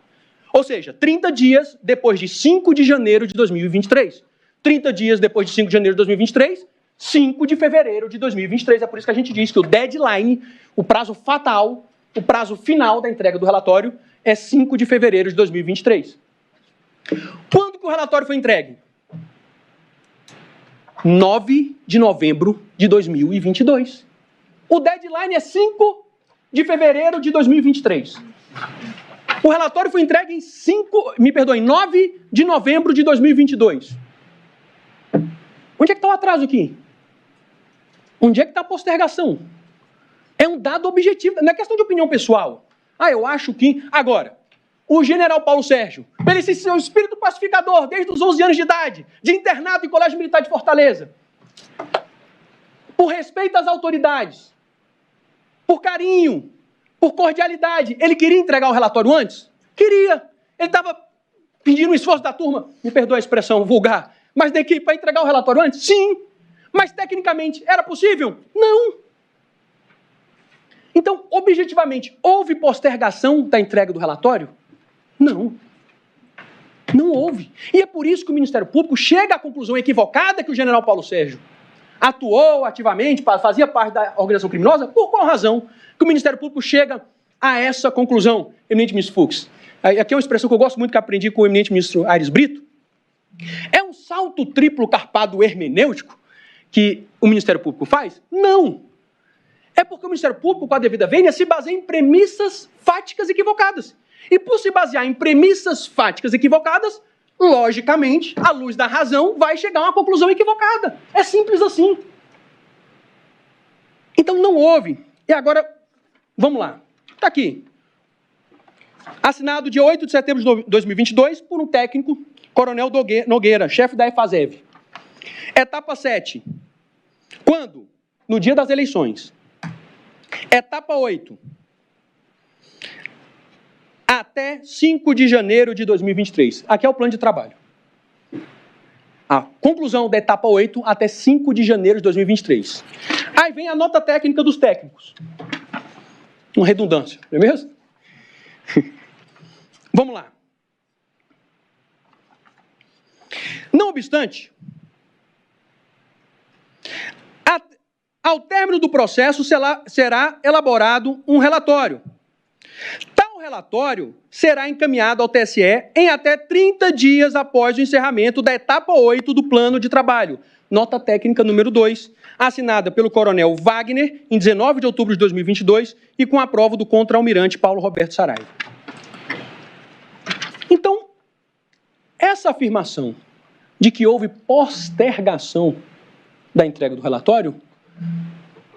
Ou seja, 30 dias depois de 5 de janeiro de 2023. 30 dias depois de 5 de janeiro de 2023, 5 de fevereiro de 2023. É por isso que a gente diz que o deadline, o prazo fatal, o prazo final da entrega do relatório é 5 de fevereiro de 2023. Quando que o relatório foi entregue? 9 de novembro de 2022. O deadline é 5 de fevereiro de 2023. O relatório foi entregue em 9 de novembro de 2022. Onde é que está o atraso aqui? Onde é que está a postergação? É um dado objetivo, não é questão de opinião pessoal. Eu acho que... Agora, o general Paulo Sérgio, pelo esse seu espírito pacificador, desde os 11 anos de idade, de internato em Colégio Militar de Fortaleza, por respeito às autoridades, por carinho, por cordialidade, ele queria entregar o relatório antes? Queria. Ele estava pedindo um esforço da turma, me perdoa a expressão vulgar, mas da equipe para entregar o relatório antes? Sim. Mas tecnicamente era possível? Não. Então, objetivamente, houve postergação da entrega do relatório? Não. Não houve. E é por isso que o Ministério Público chega à conclusão equivocada que o general Paulo Sérgio atuou ativamente, fazia parte da organização criminosa. Por qual razão que o Ministério Público chega a essa conclusão, eminente ministro Fux? Aqui é uma expressão que eu gosto muito, que aprendi com o eminente ministro Aires Brito. É um salto triplo carpado hermenêutico que o Ministério Público faz? Não. É porque o Ministério Público, com a devida vênia, se baseia em premissas fáticas equivocadas. E por se basear em premissas fáticas equivocadas, logicamente, à luz da razão, vai chegar a uma conclusão equivocada. É simples assim. Então não houve. E agora, vamos lá. Está aqui. Assinado dia 8 de setembro de 2022 por um técnico, Coronel Nogueira, chefe da EFASEV. Etapa 7. Quando? No dia das eleições. Etapa 8. Até 5 de janeiro de 2023. Aqui é o plano de trabalho. A conclusão da etapa 8 até 5 de janeiro de 2023. Aí vem a nota técnica dos técnicos. Uma redundância, não é mesmo? Vamos lá. Não obstante, ao término do processo será elaborado um relatório. Tal relatório será encaminhado ao TSE em até 30 dias após o encerramento da etapa 8 do plano de trabalho. Nota técnica número 2, assinada pelo coronel Wagner, em 19 de outubro de 2022, e com a prova do contra-almirante Paulo Roberto Saraiva. Então, essa afirmação de que houve postergação da entrega do relatório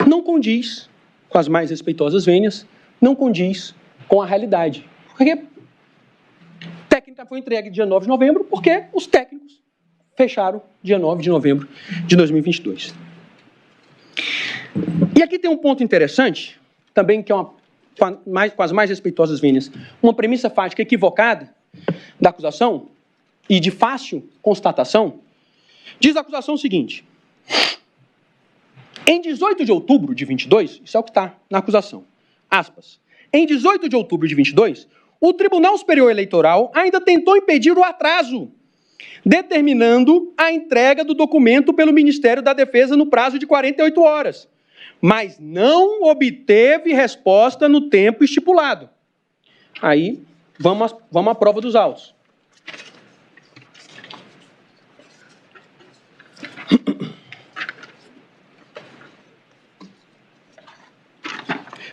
não condiz com as mais respeitosas vênias, não condiz com a realidade. Porque técnica foi entregue dia 9 de novembro, porque os técnicos fecharam dia 9 de novembro de 2022. E aqui tem um ponto interessante, também que é com as mais respeitosas vênias, uma premissa fática equivocada da acusação e de fácil constatação. Diz a acusação o seguinte: em 18 de outubro de 22, isso é o que está na acusação, aspas, em 18 de outubro de 22, o Tribunal Superior Eleitoral ainda tentou impedir o atraso, determinando a entrega do documento pelo Ministério da Defesa no prazo de 48 horas, mas não obteve resposta no tempo estipulado. Aí, vamos à prova dos autos.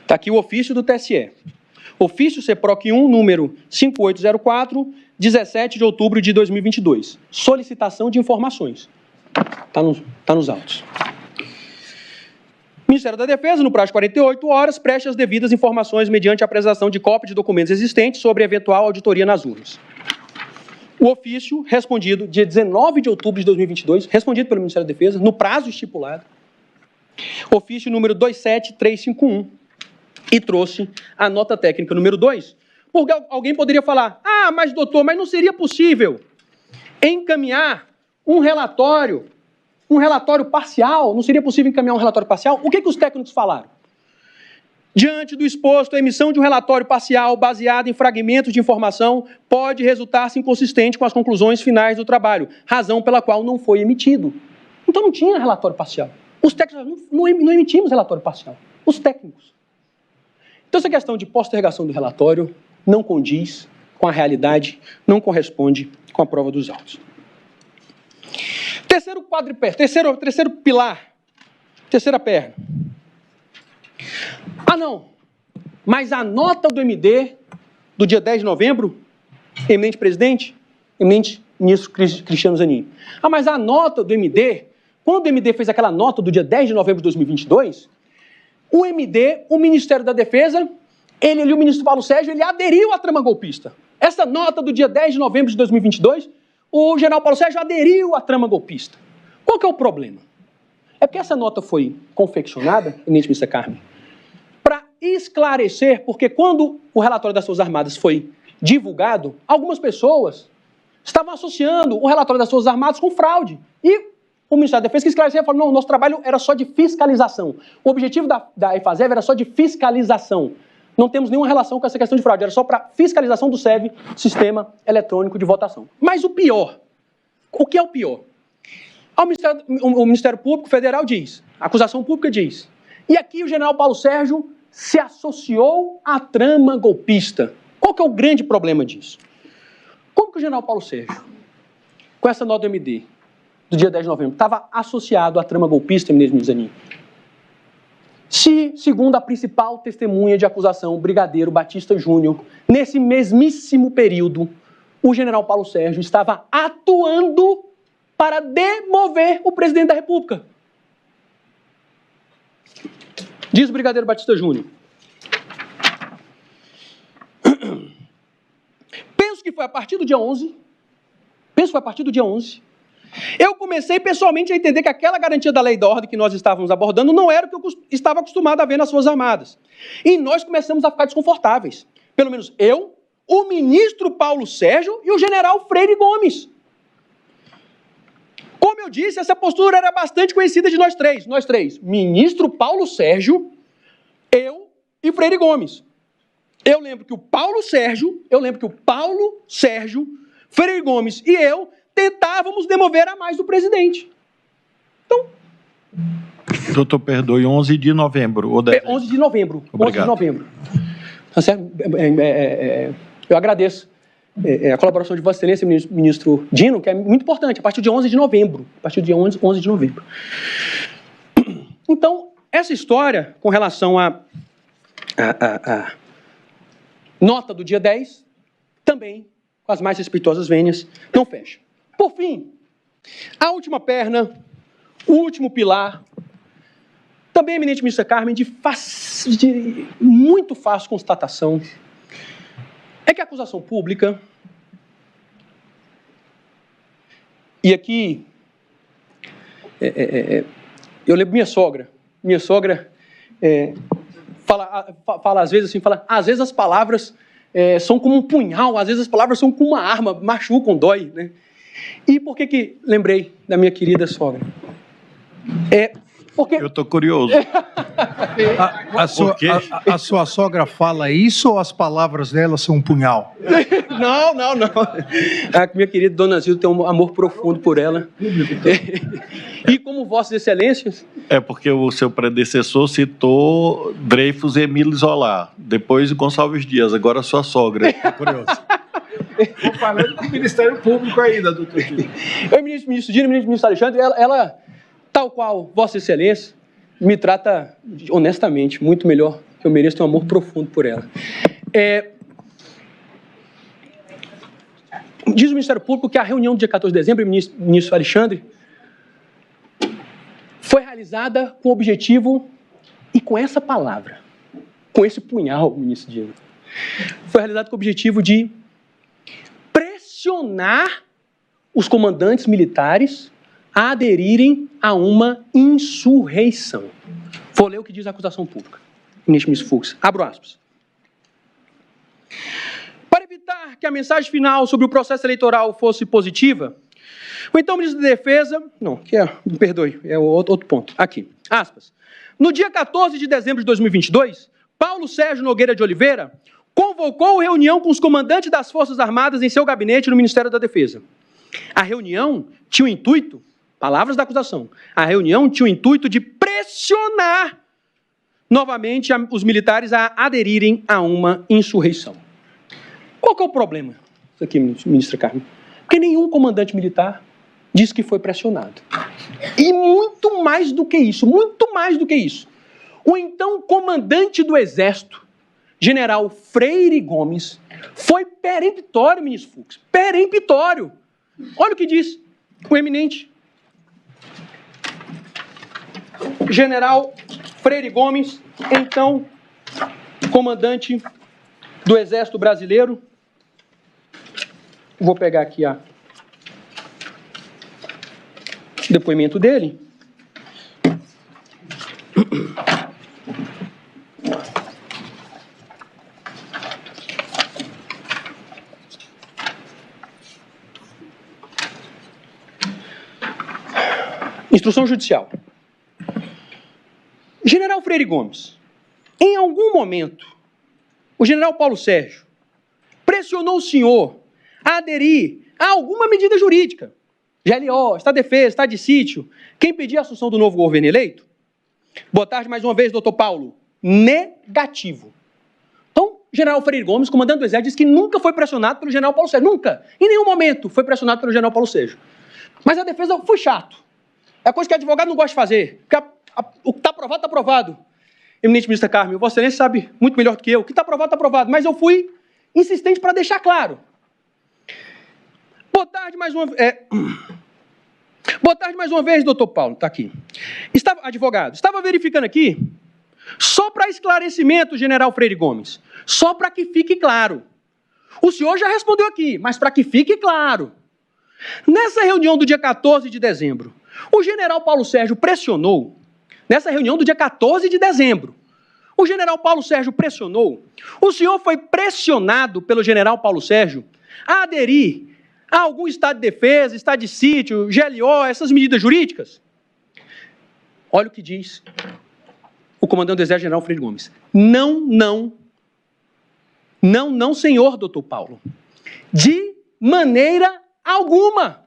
Está aqui o ofício do TSE. Ofício CEPROC 1, número 5804, 17 de outubro de 2022. Solicitação de informações. Está nos autos. Ministério da Defesa, no prazo de 48 horas, preste as devidas informações mediante a apresentação de cópia de documentos existentes sobre eventual auditoria nas urnas. o ofício respondido dia 19 de outubro de 2022, respondido pelo Ministério da Defesa, no prazo estipulado, ofício número 27351, e trouxe a nota técnica número 2, porque alguém poderia falar, mas doutor, mas não seria possível encaminhar um relatório parcial, não seria possível encaminhar um relatório parcial? O que os técnicos falaram? Diante do exposto, a emissão de um relatório parcial baseado em fragmentos de informação pode resultar-se inconsistente com as conclusões finais do trabalho, razão pela qual não foi emitido. Então não tinha relatório parcial. Os técnicos não emitimos relatório parcial. Os técnicos. Então essa questão de postergação do relatório não condiz com a realidade, não corresponde com a prova dos autos. Terceiro quadripé, terceiro pilar, terceira perna. Não, mas a nota do MD do dia 10 de novembro, eminente presidente, eminente ministro Cristiano Zanin. Mas a nota do MD, quando o MD fez aquela nota do dia 10 de novembro de 2022, o MD, o Ministério da Defesa, ele ali, o ministro Paulo Sérgio, ele aderiu à trama golpista. Essa nota do dia 10 de novembro de 2022, o general Paulo Sérgio aderiu à trama golpista. Qual que é o problema? É porque essa nota foi confeccionada, eminente ministra Carmen, para esclarecer, porque quando o relatório das Forças Armadas foi divulgado, algumas pessoas estavam associando o relatório das Forças Armadas com fraude. E o Ministério da Defesa que esclareceu, falou, não, o nosso trabalho era só de fiscalização. O objetivo da EFASEV era só de fiscalização. Não temos nenhuma relação com essa questão de fraude, era só para fiscalização do SEV, Sistema Eletrônico de Votação. Mas o pior, o que é o pior? O Ministério Público Federal diz, a acusação pública diz, e aqui o general Paulo Sérgio se associou à trama golpista. Qual que é o grande problema disso? Como que o general Paulo Sérgio, com essa nota do MD, do dia 10 de novembro, estava associado à trama golpista, ministro Zanin? Se, segundo a principal testemunha de acusação, o brigadeiro Batista Júnior, nesse mesmíssimo período, o general Paulo Sérgio estava atuando para demover o presidente da República. Diz o brigadeiro Batista Júnior. Penso que foi a partir do dia 11, eu comecei pessoalmente a entender que aquela garantia da lei e da ordem que nós estávamos abordando não era o que eu estava acostumado a ver nas Forças Armadas. E nós começamos a ficar desconfortáveis. Pelo menos eu, o ministro Paulo Sérgio e o general Freire Gomes. Como eu disse, essa postura era bastante conhecida de nós três. Ministro Paulo Sérgio, eu e Freire Gomes. Eu lembro que o Paulo Sérgio, Freire Gomes e eu tentávamos demover a mais do presidente. Então... Doutor, perdoe, 11 de novembro. Ou 10? 11 de novembro. Obrigado. 11 de novembro. Tá certo? Eu agradeço a colaboração de Vossa Excelência, ministro Dino, que é muito importante, a partir de 11 de novembro. A partir do dia 11 de novembro. Então, essa história, com relação à nota do dia 10, também, com as mais respeitosas vênias, não fecha. Por fim, a última perna, o último pilar, também, eminente ministra Carmen, de muito fácil constatação, é que a acusação pública, e aqui, eu lembro minha sogra fala às vezes assim, às vezes as palavras são como um punhal, às vezes as palavras são como uma arma, machucam, dói, né? E por que lembrei da minha querida sogra? Porque... Eu estou curioso. A sua sogra fala isso ou as palavras dela são um punhal? Não. A minha querida Dona Zilda tem um amor profundo por ela. E como Vossas Excelências... É porque o seu predecessor citou Dreyfus e Emílio Zola, depois Gonçalves Dias, agora a sua sogra. Estou curioso. Estou falando com o Ministério Público ainda, doutor Dino. Eu, ministro Dino, ministro Alexandre, ela, tal qual Vossa Excelência, me trata honestamente, muito melhor que eu mereço, tenho um amor profundo por ela. Diz o Ministério Público que a reunião do dia 14 de dezembro, ministro Alexandre, foi realizada com o objetivo, e com essa palavra, com esse punhal, ministro Dino, foi realizada com o objetivo de pressionar pressionar os comandantes militares a aderirem a uma insurreição. Vou ler o que diz a acusação pública. Ministro Fux, abro aspas. Para evitar que a mensagem final sobre o processo eleitoral fosse positiva, o então ministro da Defesa... Não, me perdoe, é outro ponto. Aqui, aspas. No dia 14 de dezembro de 2022, Paulo Sérgio Nogueira de Oliveira convocou reunião com os comandantes das Forças Armadas em seu gabinete no Ministério da Defesa. A reunião tinha o intuito, palavras da acusação, a reunião tinha o intuito de pressionar novamente os militares a aderirem a uma insurreição. Qual que é o problema? Isso aqui, ministra Carmen. Porque nenhum comandante militar diz que foi pressionado. E muito mais do que isso, o então comandante do Exército, general Freire Gomes, foi peremptório, ministro Fux, peremptório. Olha o que diz o eminente general Freire Gomes, então comandante do Exército Brasileiro. Vou pegar aqui o depoimento dele. Instrução judicial. General Freire Gomes, em algum momento, o general Paulo Sérgio pressionou o senhor a aderir a alguma medida jurídica, GLO, Estado de Defesa, Estado de Sítio, quem pedir a assunção do novo governo eleito? Boa tarde mais uma vez, doutor Paulo. Negativo. Então, general Freire Gomes, comandante do Exército, disse que nunca foi pressionado pelo general Paulo Sérgio. Nunca, em nenhum momento, foi pressionado pelo general Paulo Sérgio. Mas a defesa foi chato. É coisa que advogado não gosta de fazer. O que está aprovado, está aprovado. Eminente ministra Carmen, Vossa Excelência sabe muito melhor do que eu. O que está aprovado, está aprovado. Mas eu fui insistente para deixar claro. Boa tarde mais uma vez, doutor Paulo. Está aqui. Advogado, estava verificando aqui, só para esclarecimento, general Freire Gomes, só para que fique claro. O senhor já respondeu aqui, mas para que fique claro. Nessa reunião do dia 14 de dezembro, o general Paulo Sérgio pressionou, nessa reunião do dia 14 de dezembro, o general Paulo Sérgio pressionou, o senhor foi pressionado pelo general Paulo Sérgio a aderir a algum estado de defesa, estado de sítio, GLO, essas medidas jurídicas? Olha o que diz o comandante do Exército, general Freire Gomes. Não, senhor, doutor Paulo. De maneira alguma.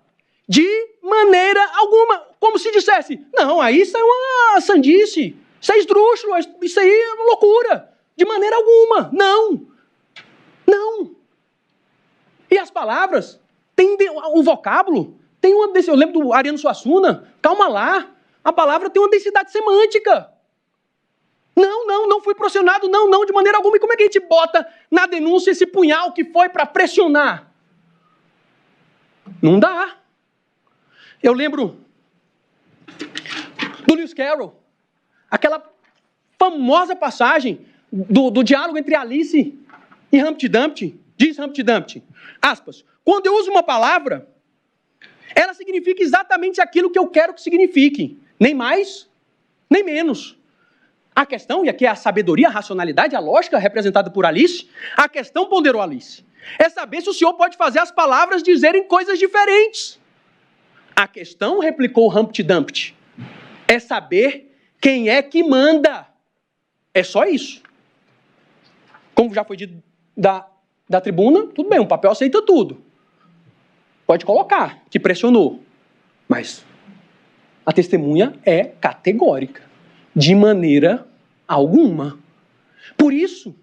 De maneira alguma. Como se dissesse, não, aí isso é uma sandice, isso é esdrúxulo, isso aí é uma loucura. De maneira alguma. Não. E as palavras, tem o vocábulo, tem uma, eu lembro do Ariano Suassuna, calma lá, a palavra tem uma densidade semântica. Não fui pressionado, não, de maneira alguma. E como é que a gente bota na denúncia esse punhal que foi para pressionar? Não dá. Eu lembro do Lewis Carroll, aquela famosa passagem do diálogo entre Alice e Humpty Dumpty. Diz Humpty Dumpty, aspas, quando eu uso uma palavra, ela significa exatamente aquilo que eu quero que signifique, nem mais, nem menos. A questão, e aqui é a sabedoria, a racionalidade, a lógica representada por Alice, a questão, ponderou Alice, é saber se o senhor pode fazer as palavras dizerem coisas diferentes. A questão, replicou Humpty Dumpty, é saber quem é que manda. É só isso. Como já foi dito da tribuna, tudo bem, um papel aceita tudo. Pode colocar, que pressionou. Mas a testemunha é categórica. De maneira alguma. Por isso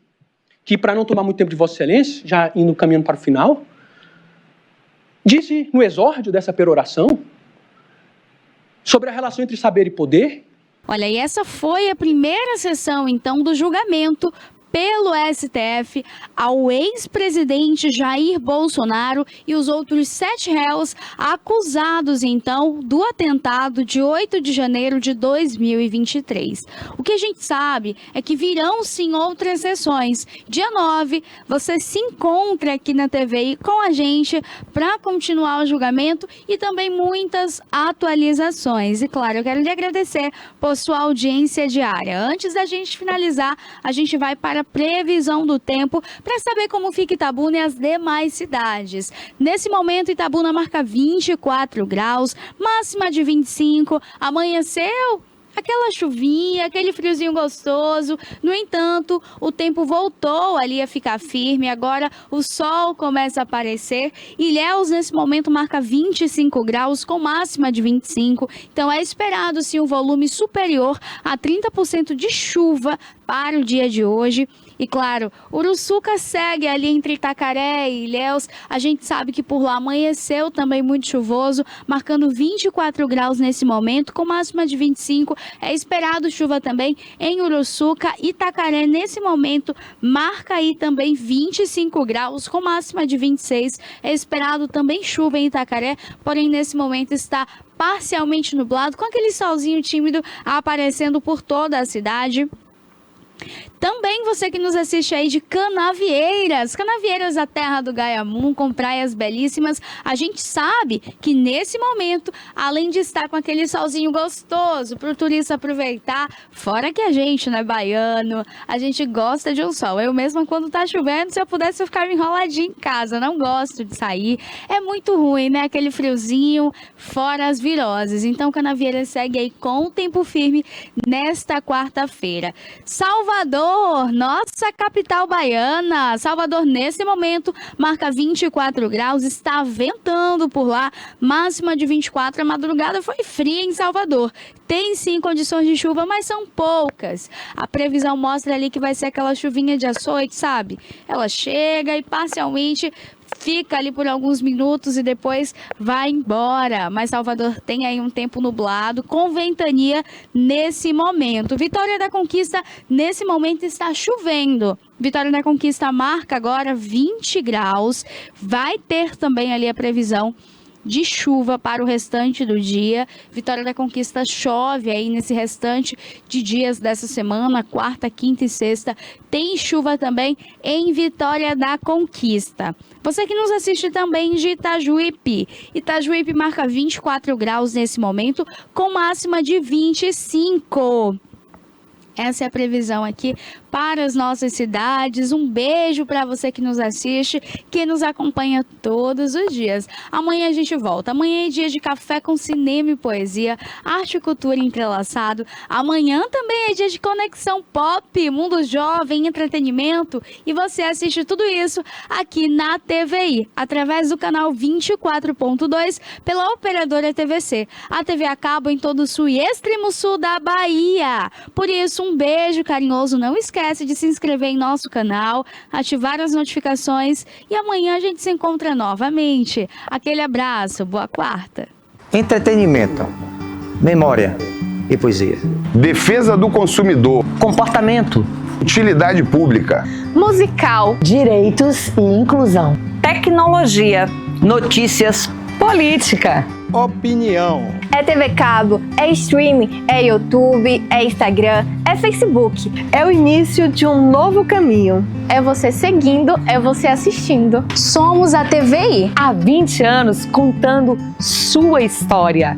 que, para não tomar muito tempo de Vossa Excelência, já indo caminhando para o final, disse no exórdio dessa peroração sobre a relação entre saber e poder. Olha, e essa foi a primeira sessão, então, do julgamento pelo STF ao ex-presidente Jair Bolsonaro e os outros 7 réus acusados, então, do atentado de 8 de janeiro de 2023. O que a gente sabe é que virão, sim, outras sessões. Dia 9, você se encontra aqui na TVI com a gente para continuar o julgamento e também muitas atualizações. E, claro, eu quero lhe agradecer por sua audiência diária. Antes da gente finalizar, a gente vai para a previsão do tempo para saber como fica Itabuna e as demais cidades. Nesse momento, Itabuna marca 24 graus, máxima de 25, amanheceu aquela chuvinha, aquele friozinho gostoso. No entanto, o tempo voltou ali a ficar firme. Agora o sol começa a aparecer. Ilhéus, nesse momento, marca 25 graus com máxima de 25. Então, é esperado, sim, um volume superior a 30% de chuva para o dia de hoje. E claro, Uruçuca segue ali entre Itacaré e Ilhéus. A gente sabe que por lá amanheceu também muito chuvoso, marcando 24 graus nesse momento, com máxima de 25. É esperado chuva também em Uruçuca. Itacaré, nesse momento, marca aí também 25 graus, com máxima de 26. É esperado também chuva em Itacaré, porém nesse momento está parcialmente nublado, com aquele solzinho tímido aparecendo por toda a cidade. Também você que nos assiste aí de Canavieiras, a terra do Gaiamum, com praias belíssimas. A gente sabe que nesse momento, além de estar com aquele solzinho gostoso para o turista aproveitar, fora que a gente, né, baiano, a gente gosta de um sol. Eu mesma, quando tá chovendo, se eu pudesse, eu ficava enroladinha em casa, não gosto de sair. É muito ruim, né, aquele friozinho, fora as viroses. Então, Canavieiras segue aí com o tempo firme nesta quarta-feira. Salvador, nossa capital baiana. Salvador, nesse momento, marca 24 graus, está ventando por lá, máxima de 24. A madrugada foi fria em Salvador. Tem sim condições de chuva, mas são poucas. A previsão mostra ali que vai ser aquela chuvinha de açoite, sabe? Ela chega e parcialmente fica ali por alguns minutos e depois vai embora. Mas Salvador tem aí um tempo nublado, com ventania nesse momento. Vitória da Conquista, nesse momento, está chovendo. Vitória da Conquista marca agora 20 graus. Vai ter também ali a previsão de chuva para o restante do dia. Vitória da Conquista chove aí nesse restante de dias dessa semana, quarta, quinta e sexta. Tem chuva também em Vitória da Conquista. Você que nos assiste também de Itajuípe. Itajuípe marca 24 graus nesse momento, com máxima de 25. Essa é a previsão aqui para as nossas cidades. Um beijo para você que nos assiste, que nos acompanha todos os dias. Amanhã a gente volta. Amanhã é dia de café com cinema e poesia, arte e cultura entrelaçado. Amanhã também é dia de conexão pop, mundo jovem, entretenimento. E você assiste tudo isso aqui na TVI, através do canal 24.2, pela operadora TVC. A TV a cabo em todo o sul e extremo sul da Bahia. Por isso, um beijo carinhoso. Não esquece de se inscrever em nosso canal, ativar as notificações e amanhã a gente se encontra novamente. Aquele abraço, boa quarta. Entretenimento, memória e poesia. Defesa do consumidor. Comportamento. Utilidade pública. Musical. Direitos e inclusão. Tecnologia. Notícias. Política. Opinião. É TV cabo, é streaming, é YouTube, é Instagram, é Facebook. É o início de um novo caminho. É você seguindo, é você assistindo. Somos a TVI. Há 20 anos contando sua história.